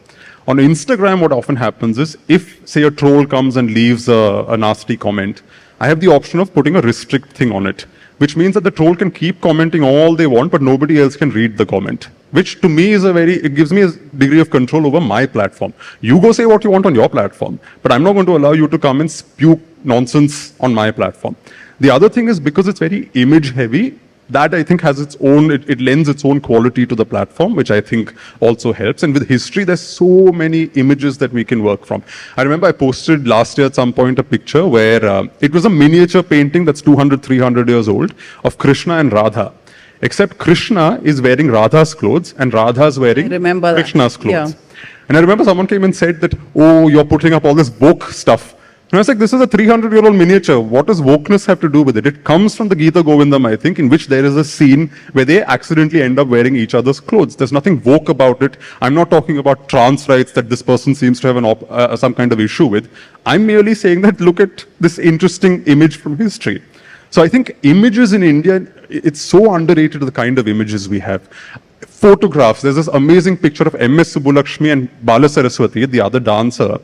On Instagram, what often happens is, if, say, a troll comes and leaves a nasty comment, I have the option of putting a restrict thing on it, which means that the troll can keep commenting all they want, but nobody else can read the comment, which to me is it gives me a degree of control over my platform. You go say what you want on your platform, but I'm not going to allow you to come and spew nonsense on my platform. The other thing is, because it's very image heavy, that I think has its own, it lends its own quality to the platform, which I think also helps. And with history, there's so many images that we can work from. I remember I posted last year at some point a picture where it was a miniature painting that's 200, 300 years old of Krishna and Radha. Except Krishna is wearing Radha's clothes and Radha's wearing Krishna's clothes. Yeah. And I remember someone came and said that, oh, you're putting up all this woke stuff. And I was like, this is a 300-year-old miniature. What does wokeness have to do with it? It comes from the Gita Govindam, I think, in which there is a scene where they accidentally end up wearing each other's clothes. There's nothing woke about it. I'm not talking about trans rights that this person seems to have some kind of issue with. I'm merely saying that look at this interesting image from history. So I think images in India, it's so underrated, the kind of images we have. Photographs, there's this amazing picture of M.S. Subbulakshmi and Bala Saraswati, the other dancer,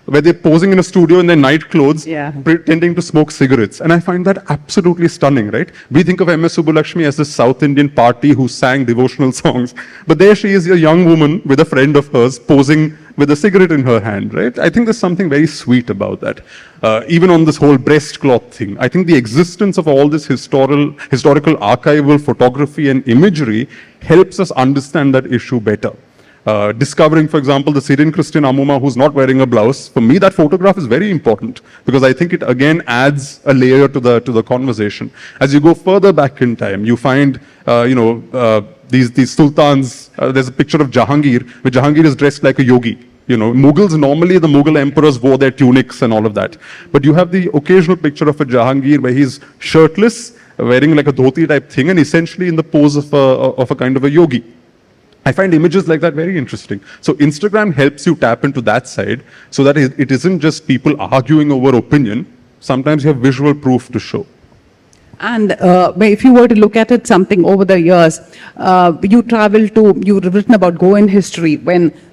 where they're posing in a studio in their night clothes, pretending to smoke cigarettes. And I find that absolutely stunning, right? We think of M.S. Subbulakshmi as this South Indian party who sang devotional songs. But there she is, a young woman with a friend of hers, posing with a cigarette in her hand, right? I think there's something very sweet about that. Even on this whole breast cloth thing, I think the existence of all this historical archival photography and imagery helps us understand that issue better. Discovering, for example, the Syrian Christian Amuma who's not wearing a blouse, for me that photograph is very important because I think it again adds a layer to the conversation. As you go further back in time, you find these sultans. There's a picture of Jahangir, where Jahangir is dressed like a yogi. Mughals, normally the Mughal emperors wore their tunics and all of that. But you have the occasional picture of a Jahangir where he's shirtless, wearing like a dhoti type thing, and essentially in the pose of a kind of a yogi. I find images like that very interesting. So Instagram helps you tap into that side so that it isn't just people arguing over opinion. Sometimes you have visual proof to show. And if you were to look at it, something over the years, you've written about Goan history.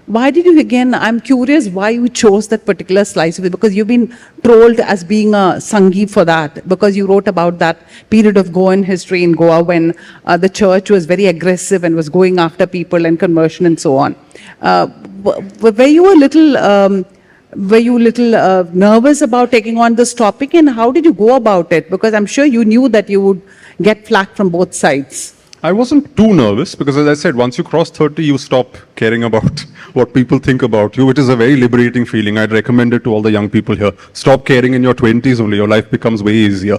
Why did you, again, I'm curious why you chose that particular slice of it, because you've been trolled as being a Sanghi for that, because you wrote about that period of Goan history in Goa when the church was very aggressive and was going after people and conversion and so on. Were you a little... nervous about taking on this topic, and how did you go about it? Because I'm sure you knew that you would get flack from both sides. I wasn't too nervous because, as I said, once you cross 30, you stop caring about what people think about you, which is a very liberating feeling. I'd recommend it to all the young people here. Stop caring in your 20s only. Your life becomes way easier.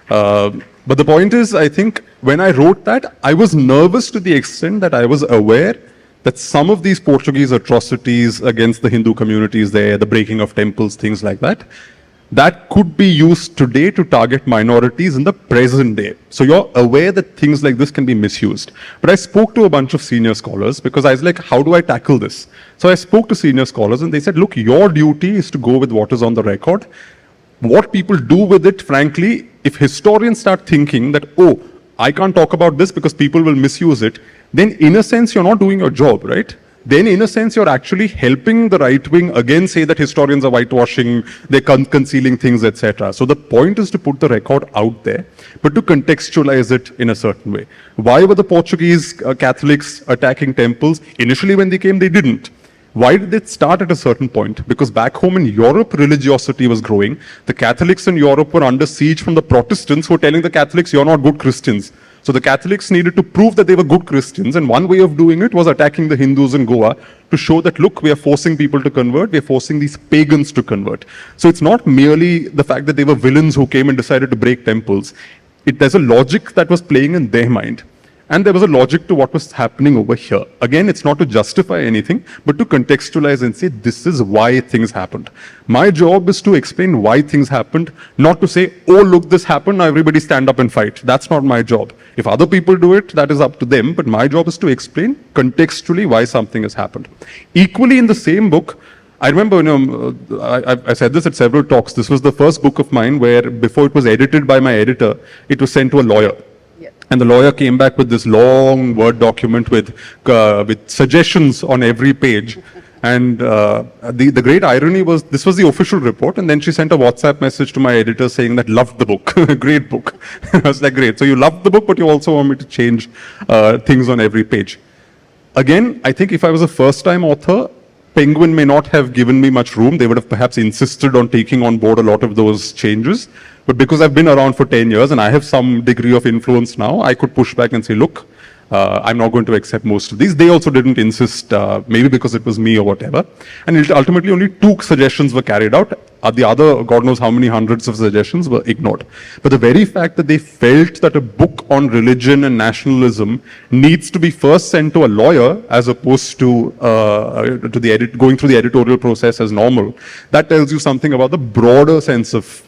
But the point is, I think when I wrote that, I was nervous to the extent that I was aware that some of these Portuguese atrocities against the Hindu communities there, the breaking of temples, things like that, that could be used today to target minorities in the present day. So you're aware that things like this can be misused. But I spoke to a bunch of senior scholars because I was like, how do I tackle this? So I spoke to senior scholars and they said, look, your duty is to go with what is on the record. What people do with it, frankly, if historians start thinking that, oh, I can't talk about this because people will misuse it, then in a sense, you're not doing your job, right? Then in a sense, you're actually helping the right wing again say that historians are whitewashing, they're concealing things, etc. So the point is to put the record out there, but to contextualize it in a certain way. Why were the Portuguese Catholics attacking temples? Initially when they came, they didn't. Why did it start at a certain point? Because back home in Europe, religiosity was growing. The Catholics in Europe were under siege from the Protestants who were telling the Catholics, you're not good Christians. So the Catholics needed to prove that they were good Christians, and one way of doing it was attacking the Hindus in Goa to show that, look, we are forcing people to convert, we are forcing these pagans to convert. So it's not merely the fact that they were villains who came and decided to break temples. There's a logic that was playing in their mind. And there was a logic to what was happening over here. Again, it's not to justify anything, but to contextualize and say, this is why things happened. My job is to explain why things happened, not to say, oh, look, this happened, now everybody stand up and fight. That's not my job. If other people do it, that is up to them, but my job is to explain contextually why something has happened. Equally, in the same book, I remember, I said this at several talks, this was the first book of mine where, before it was edited by my editor, it was sent to a lawyer. And the lawyer came back with this long Word document with suggestions on every page. And the great irony was, this was the official report, and then she sent a WhatsApp message to my editor saying that, loved the book, great book. I was like, great. So you loved the book, but you also want me to change things on every page. Again, I think if I was a first-time author, Penguin may not have given me much room. They would have perhaps insisted on taking on board a lot of those changes. But because I've been around for 10 years and I have some degree of influence now, I could push back and say, look, I'm not going to accept most of these. They also didn't insist, maybe because it was me or whatever. And ultimately only 2 suggestions were carried out. The other, God knows how many hundreds of suggestions were ignored. But the very fact that they felt that a book on religion and nationalism needs to be first sent to a lawyer as opposed to, going through the editorial process as normal, that tells you something about the broader sense of,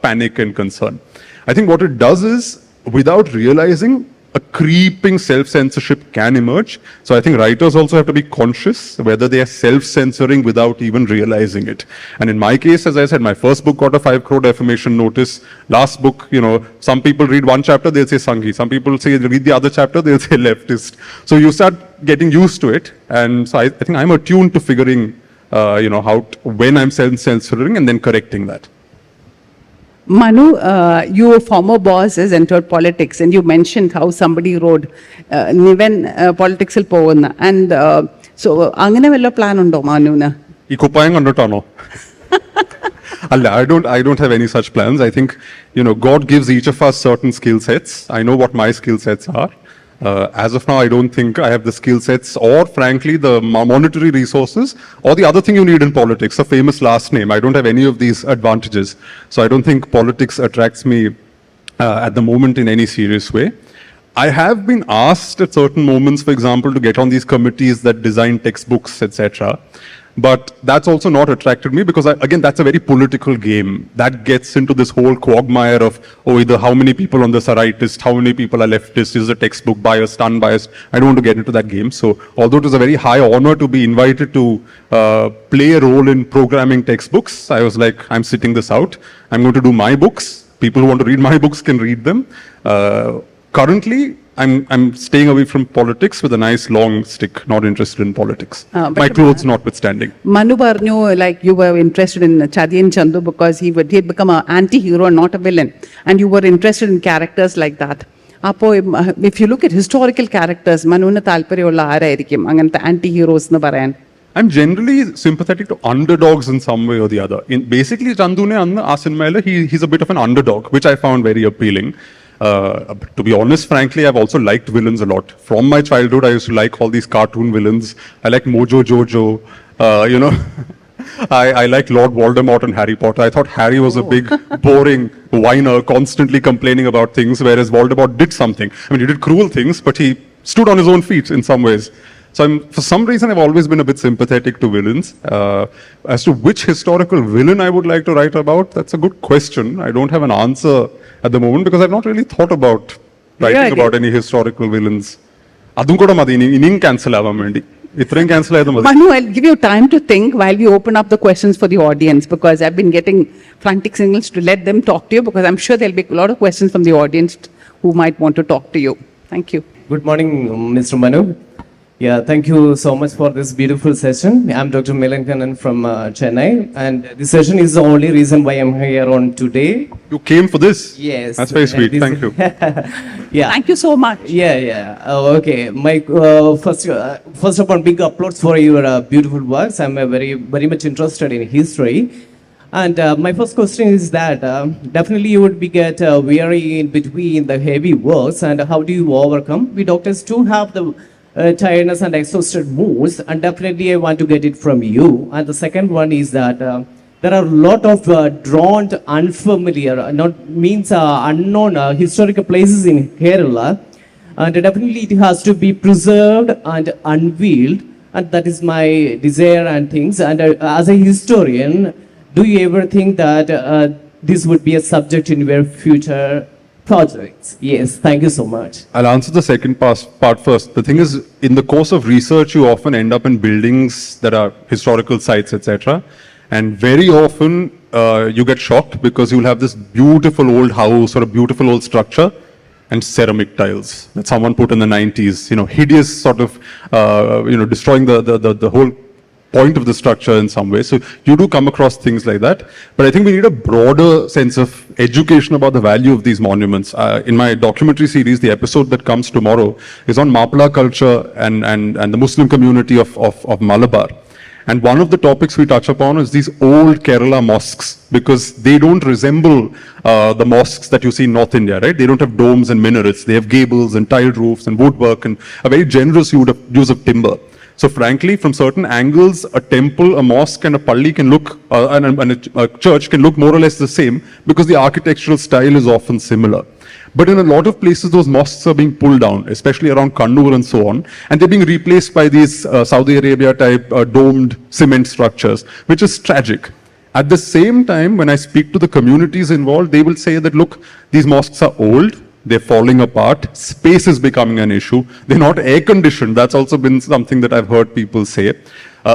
panic and concern. I think what it does is, without realizing, a creeping self-censorship can emerge. So I think writers also have to be conscious whether they are self-censoring without even realizing it. And in my case, as I said, my first book got a 5 crore defamation notice. Last book, some people read one chapter, they'll say Sanghi. Some people say read the other chapter, they'll say leftist. So you start getting used to it. And so I think I'm attuned to figuring, when I'm self-censoring and then correcting that. Manu, your former boss has entered politics, and you mentioned how somebody wrote, Niven politics will povunna. And so, angane vella plan undo Manu na? I don't have any such plans. I think, God gives each of us certain skill sets. I know what my skill sets are. As of now, I don't think I have the skill sets or, frankly, the monetary resources or the other thing you need in politics, a famous last name. I don't have any of these advantages. So I don't think politics attracts me at the moment in any serious way. I have been asked at certain moments, for example, to get on these committees that design textbooks, etc. But that's also not attracted me because, again, that's a very political game. That gets into this whole quagmire of, oh, either how many people on this are rightist, how many people are leftist, is the textbook biased, unbiased. I don't want to get into that game. So although it was a very high honor to be invited to play a role in programming textbooks, I was like, I'm sitting this out. I'm going to do my books. People who want to read my books can read them. Currently, I'm staying away from politics with a nice long stick, not interested in politics. My clothes notwithstanding. Manu Barnu, like you were interested in Chadiyan Chandu because he had become an anti-hero and not a villain. And you were interested in characters like that. If you look at historical characters, Manuna Talpariyulla aarayirikkum angante anti-heroes nu parayan. I'm generally sympathetic to underdogs in some way or the other. Basically, Chandune Anna Asinmaila, he's a bit of an underdog, which I found very appealing. To be honest, frankly, I've also liked villains a lot. From my childhood, I used to like all these cartoon villains. I like Mojo Jojo, I like Lord Voldemort and Harry Potter. I thought Harry was a big, boring whiner, constantly complaining about things, whereas Voldemort did something. I mean, he did cruel things, but he stood on his own feet in some ways. So for some reason, I've always been a bit sympathetic to villains. As to which historical villain I would like to write about, that's a good question. I don't have an answer at the moment because I've not really thought about writing about any historical villains. Adum kuda madi inning cancel avam vendi. Ithrayum cancel ayadum madi. Manu, I'll give you time to think while we open up the questions for the audience because I've been getting frantic signals to let them talk to you because I'm sure there'll be a lot of questions from the audience who might want to talk to you. Thank you. Good morning, Mr. Manu. Yeah, thank you so much for this beautiful session. I'm Dr. Milankanan from Chennai, and this session is the only reason why I'm here on today. You came for this? Yes. That's very sweet. Thank you. Yeah. Thank you so much. Yeah. Okay. My first of all, big applause for your beautiful works. I'm very much interested in history. And my first question is that definitely you would get weary in between the heavy works, and how do you overcome? We doctors do have the tiredness and exhausted moods, and definitely I want to get it from you. And the second one is that there are a lot of drawn, unfamiliar, unknown historical places in Kerala, and definitely it has to be preserved and unveiled, and that is my desire and things. And as a historian, do you ever think that this would be a subject in your future projects? Yes, thank you so much. I'll answer the second part first. The thing is, in the course of research, you often end up in buildings that are historical sites, etc. And very often you get shocked because you'll have this beautiful old house or a beautiful old structure and ceramic tiles that someone put in the 90s, hideous sort of, destroying the whole point of the structure in some way. So you do come across things like that. But I think we need a broader sense of education about the value of these monuments. In my documentary series, the episode that comes tomorrow is on Mapla culture and the Muslim community of Malabar. And one of the topics we touch upon is these old Kerala mosques, because they don't resemble the mosques that you see in North India, right? They don't have domes and minarets. They have gables and tiled roofs and woodwork and a very generous use of timber. So frankly, from certain angles, a temple, a mosque and a palli can look, and a church can look more or less the same because the architectural style is often similar. But in a lot of places, those mosques are being pulled down, especially around Kannur and so on, and they're being replaced by these Saudi Arabia type domed cement structures, which is tragic. At the same time, when I speak to the communities involved, they will say that, look, these mosques are old, they're falling apart, space is becoming an issue, they're not air conditioned. That's also been something that I've heard people say.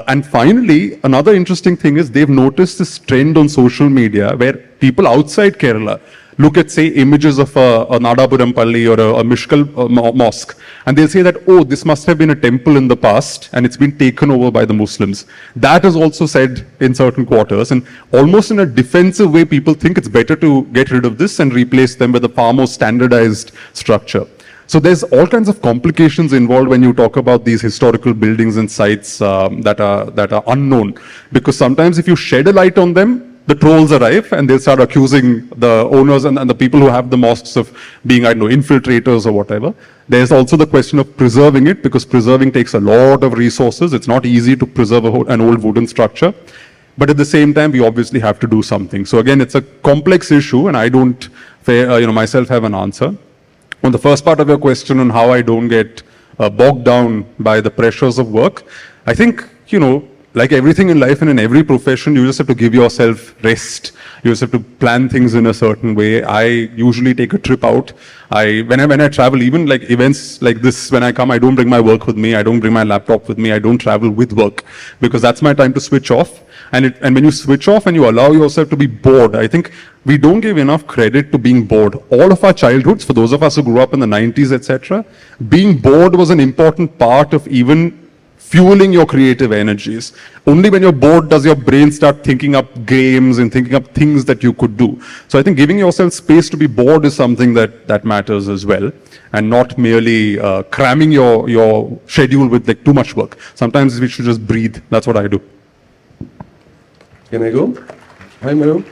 And finally, another interesting thing is they've noticed this trend on social media where people outside Kerala look at, say, images of a Nadapuram Palli or a Mishkal mosque, and they'll say that, oh, this must have been a temple in the past, and it's been taken over by the Muslims. That is also said in certain quarters, and almost in a defensive way, people think it's better to get rid of this and replace them with a far more standardized structure. So there's all kinds of complications involved when you talk about these historical buildings and sites that are unknown, because sometimes if you shed a light on them, the trolls arrive and they'll start accusing the owners and the people who have the mosques of being, I don't know, infiltrators or whatever. There's also the question of preserving it, because preserving takes a lot of resources. It's not easy to preserve an old wooden structure. But at the same time, we obviously have to do something. So again, it's a complex issue, and I don't, myself have an answer. On the first part of your question on how I don't get bogged down by the pressures of work, I think, like everything in life and in every profession, you just have to give yourself rest. You just have to plan things in a certain way. I usually take a trip out. When I travel, even like events like this, when I come, I don't bring my work with me. I don't bring my laptop with me. I don't travel with work because that's my time to switch off. And when you switch off and you allow yourself to be bored, I think we don't give enough credit to being bored. All of our childhoods, for those of us who grew up in the 90s, etc., being bored was an important part of even fueling your creative energies. Only when you're bored does your brain start thinking up games and thinking up things that you could do. So I think giving yourself space to be bored is something that matters as well, and not merely cramming your schedule with like too much work. Sometimes we should just breathe. That's what I do. Can I go? Hi, Manu.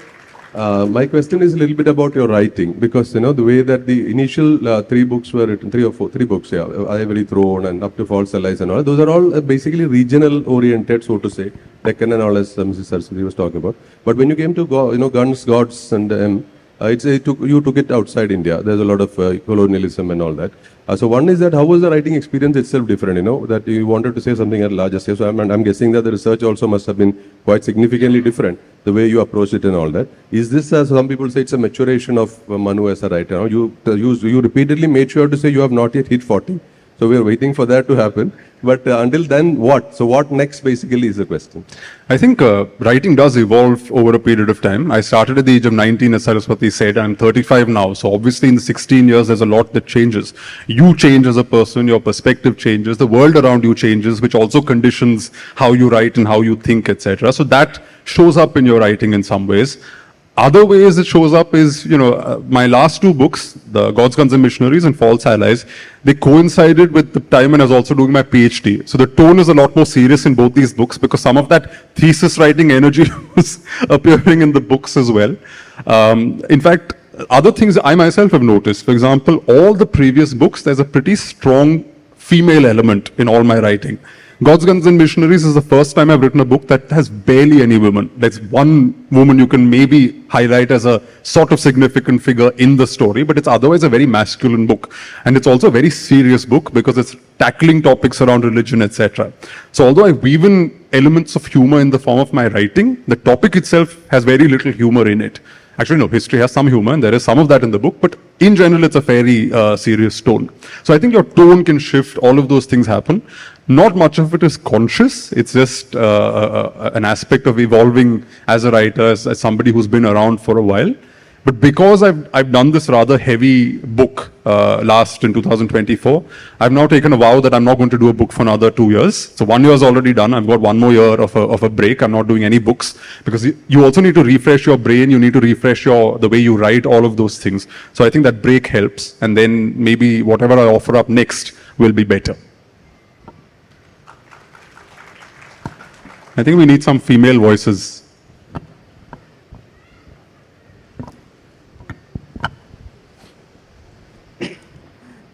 My question is a little bit about your writing, because the way that the initial three books were written, three books, yeah, Ivory Throne and Up to False Allies and all, those are all basically regional oriented, so to say, Deccan and all, as Mrs. Saraswathy was talking about. But when you came to Guns, Gods and you took it outside India. There's a lot of colonialism and all that. So one is that how was the writing experience itself different, that you wanted to say something at larger scale. So I'm guessing that the research also must have been quite significantly different, the way you approach it and all that. Is this, as some people say, it's a maturation of Manu as a writer? You repeatedly made sure to say you have not yet hit 40. So we're waiting for that to happen. But until then, what? So what next basically is the question. I think writing does evolve over a period of time. I started at the age of 19, as Saraswathy said. I'm 35 now. So obviously in the 16 years, there's a lot that changes. You change as a person, your perspective changes, the world around you changes, which also conditions how you write and how you think, etc. So that shows up in your writing in some ways. Other ways it shows up is, my last two books, The Gods, Guns and Missionaries and False Allies, they coincided with the time when I was also doing my PhD. So the tone is a lot more serious in both these books because some of that thesis writing energy was appearing in the books as well. In fact, other things I myself have noticed, for example, all the previous books, there's a pretty strong female element in all my writing. Gods, Guns and Missionaries is the first time I've written a book that has barely any women. There's one woman you can maybe highlight as a sort of significant figure in the story, but it's otherwise a very masculine book. And it's also a very serious book because it's tackling topics around religion, etc. So although I weave in elements of humor in the form of my writing, the topic itself has very little humor in it. Actually, no, history has some humor, and there is some of that in the book, but in general, it's a very serious tone. So I think your tone can shift, all of those things happen. Not much of it is conscious. It's just an aspect of evolving as a writer, as somebody who's been around for a while. But because I've done this rather heavy book last in 2024, I've now taken a vow that I'm not going to do a book for another 2 years. So 1 year is already done. I've got 1 more year of a break. I'm not doing any books because you also need to refresh your brain. You need to refresh the way you write, all of those things. So I think that break helps. And then maybe whatever I offer up next will be better. I think we need some female voices.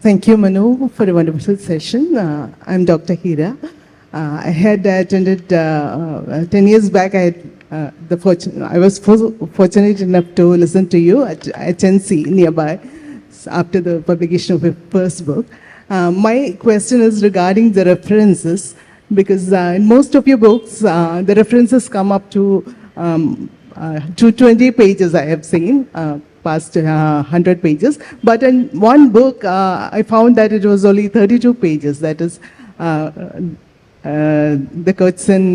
Thank you, Manu, for a wonderful session. I'm Dr. Hira. I had attended 10 years back. I was fortunate enough to listen to you at HNC nearby after the publication of your first book. My question is regarding the references, because in most of your books, the references come up to 220 pages, I have seen. Past 100 pages, but in one book I found that it was only 32 pages. That is the Kochi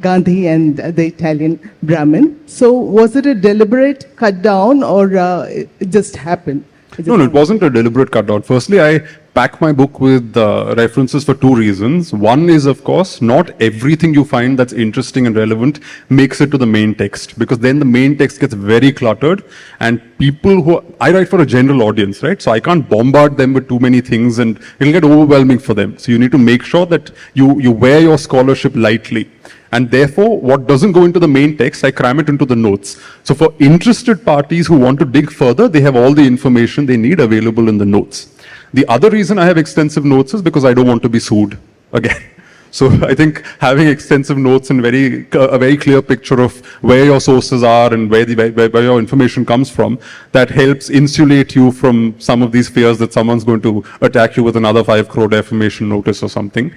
Gandhi and the Italian Brahmin. So was it a deliberate cut down, or it just happened? No, it wasn't a deliberate cut down. Firstly, I pack my book with references for two reasons. One is, of course, not everything you find that's interesting and relevant makes it to the main text, because then the main text gets very cluttered, and I write for a general audience, right? So I can't bombard them with too many things and it'll get overwhelming for them. So you need to make sure that you wear your scholarship lightly. And therefore, what doesn't go into the main text, I cram it into the notes. So for interested parties who want to dig further, they have all the information they need available in the notes. The other reason I have extensive notes is because I don't want to be sued again. So I think having extensive notes and a very clear picture of where your sources are and where your information comes from, that helps insulate you from some of these fears that someone's going to attack you with another 5 crore defamation notice or something.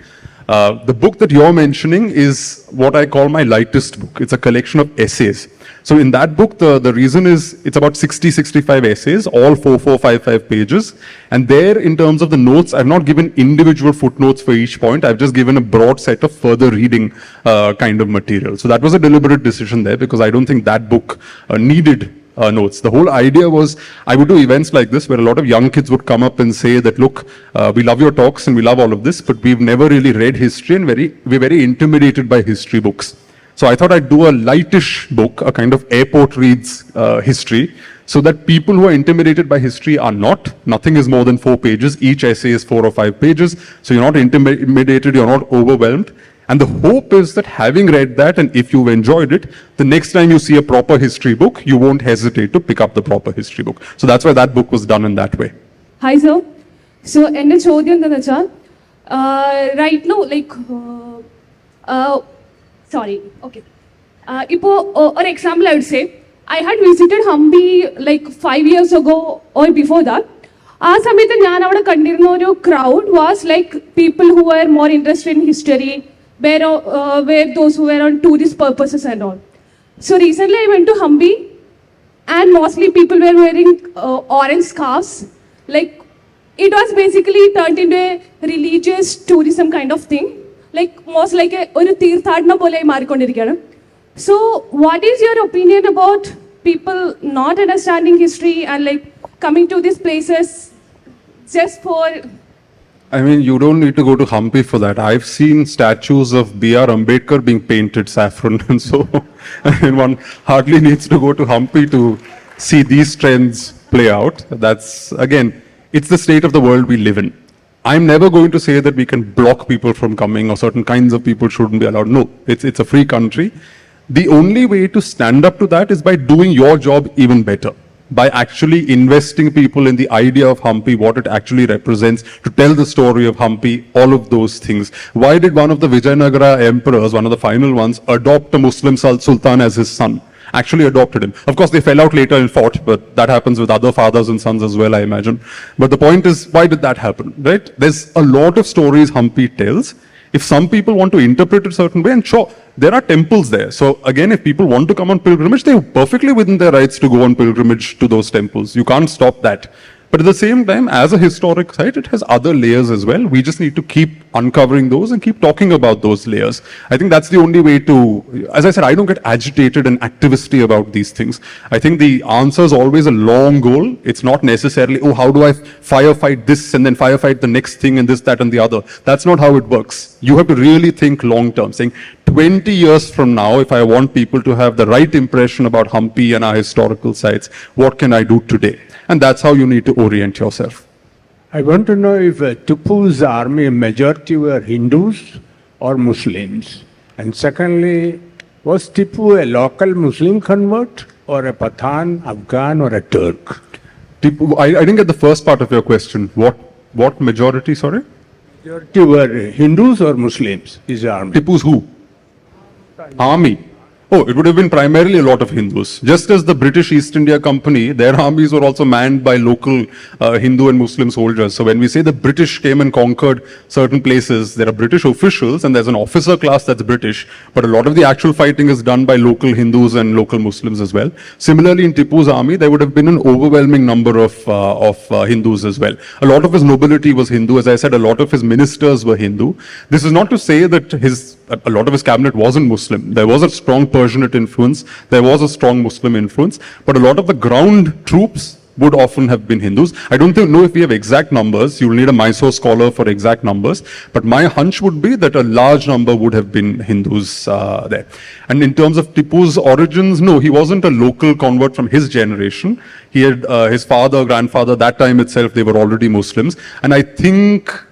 The book that you're mentioning is what I call my lightest book. It's a collection of essays. So in that book, the reason is it's about 65 essays, all 5 pages. And there, in terms of the notes, I've not given individual footnotes for each point. I've just given a broad set of further reading kind of material. So that was a deliberate decision there because I don't think that book needed notes. The whole idea was I would do events like this where a lot of young kids would come up and say that, look, we love your talks and we love all of this, but we've never really read history and we're very intimidated by history books. So I thought I'd do a lightish book, a kind of airport reads history, so that people who are intimidated by history are not. Nothing is more than 4 pages. Each essay is 4 or 5 pages. So you're not intimidated, you're not overwhelmed. And the hope is that having read that, and if you've enjoyed it, the next time you see a proper history book, you won't hesitate to pick up the proper history book. So that's why that book was done in that way. Hi, sir. So, ende chodhyam ennu vechal, right now, like, sorry, okay. An example I would say, I had visited Hampi like 5 years ago or before that. ആ സമയത്ത് ഞാൻ അവിടെ കണ്ടിരുന്ന ഒരു crowd was like people who were more interested in history, where those who were on tourist purposes and all. So recently I went to Hampi and mostly people were wearing orange scarves. Like it was basically turned into a religious tourism kind of thing. Like most like ഒരു തീർത്ഥാടനം പോലെ മാറിക്കൊണ്ടിരിക്കുകയാണ്. So what is your opinion about people not understanding history and like coming to these places just for... I mean, you don't need to go to Hampi for that. I've seen statues of B.R. Ambedkar being painted saffron, and so I mean, one hardly needs to go to Hampi to see these trends play out. That's, again, it's the state of the world we live in. I'm never going to say that we can block people from coming or certain kinds of people shouldn't be allowed. No, it's a free country. The only way to stand up to that is by doing your job even better, by actually investing people in the idea of Hampi, what it actually represents, to tell the story of Hampi, all of those things. Why did one of the Vijayanagara emperors, one of the final ones, adopt a Muslim sultan as his son? Actually adopted him. Of course, they fell out later and fought, but that happens with other fathers and sons as well, I imagine. But the point is, why did that happen, right? There's a lot of stories Hampi tells. If some people want to interpret it a certain way, and sure, there are temples there. So again, if people want to come on pilgrimage, they're perfectly within their rights to go on pilgrimage to those temples. You can't stop that. But at the same time, as a historic site, it has other layers as well. We just need to keep uncovering those and keep talking about those layers. I think that's the only way to, as I said, I don't get agitated and activisty about these things. I think the answer is always a long goal. It's not necessarily, oh, how do I firefight this and then firefight the next thing and this, that, and the other. That's not how it works. You have to really think long term, saying 20 years from now, if I want people to have the right impression about Hampi and our historical sites, what can I do today? And that's how you need to orient yourself. I want to know if Tipu's army majority were Hindus or Muslims. And secondly, was Tipu a local Muslim convert or a Pathan, Afghan or a Turk? Tipu, I didn't get the first part of your question. What majority, sorry? Majority were Hindus or Muslims, his army. Tipu's who? Army. Oh, it would have been primarily a lot of Hindus. Just as the British East India Company, their armies were also manned by local Hindu and Muslim soldiers. So when we say the British came and conquered certain places, there are British officials and there's an officer class that's British, but a lot of the actual fighting is done by local Hindus and local Muslims as well. Similarly, in Tipu's army, there would have been an overwhelming number of Hindus as well. A lot of his nobility was Hindu. As I said, a lot of his ministers were Hindu. This is not to say that a lot of his cabinet wasn't Muslim. There was a strong Persianate influence. There was a strong Muslim influence. But a lot of the ground troops would often have been Hindus. I don't know if we have exact numbers. You'll need a Mysore scholar for exact numbers. But my hunch would be that a large number would have been Hindus there. And in terms of Tipu's origins, no, he wasn't a local convert from his generation. He had his father, grandfather, that time itself, they were already Muslims. And I think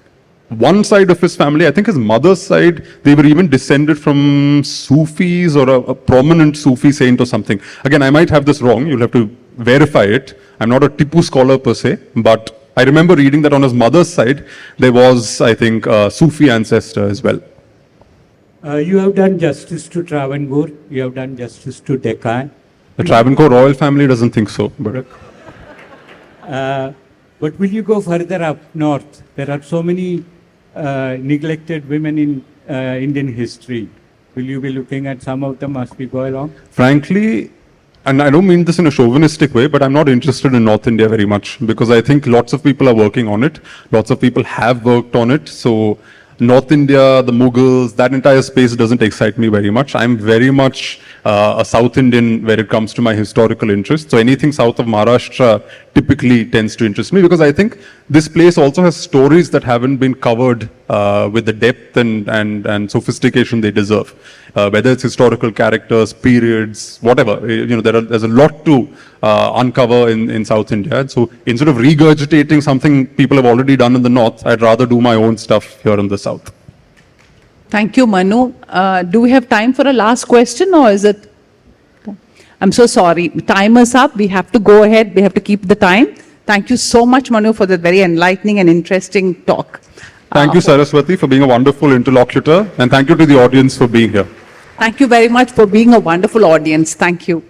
one side of his family, I think his mother's side, they were even descended from Sufis or a prominent Sufi saint or something. Again, I might have this wrong. You'll have to verify it. I'm not a Tipu scholar per se, but I remember reading that on his mother's side, there was, I think, a Sufi ancestor as well. You have done justice to Travancore. You have done justice to Deccan. The Travancore royal family doesn't think so. But will you go further up north? There are so many neglected women in Indian history. Will you be looking at some of them as we go along? Frankly, and I don't mean this in a chauvinistic way, but I'm not interested in North India very much because I think lots of people are working on it. Lots of people have worked on it. So North India, the Mughals, that entire space doesn't excite me very much. I'm very much a South Indian where it comes to my historical interest. So anything south of Maharashtra typically tends to interest me because I think this place also has stories that haven't been covered with the depth and sophistication they deserve. Whether it's historical characters, periods, whatever. There's a lot to uncover in South India. And so instead of regurgitating something people have already done in the North, I'd rather do my own stuff here in the South. Thank you, Manu. Do we have time for a last question or is it? I'm so sorry. Time is up. We have to go ahead. We have to keep the time. Thank you so much, Manu, for the very enlightening and interesting talk. Thank you, Saraswathy, for being a wonderful interlocutor. And thank you to the audience for being here. Thank you very much for being a wonderful audience. Thank you.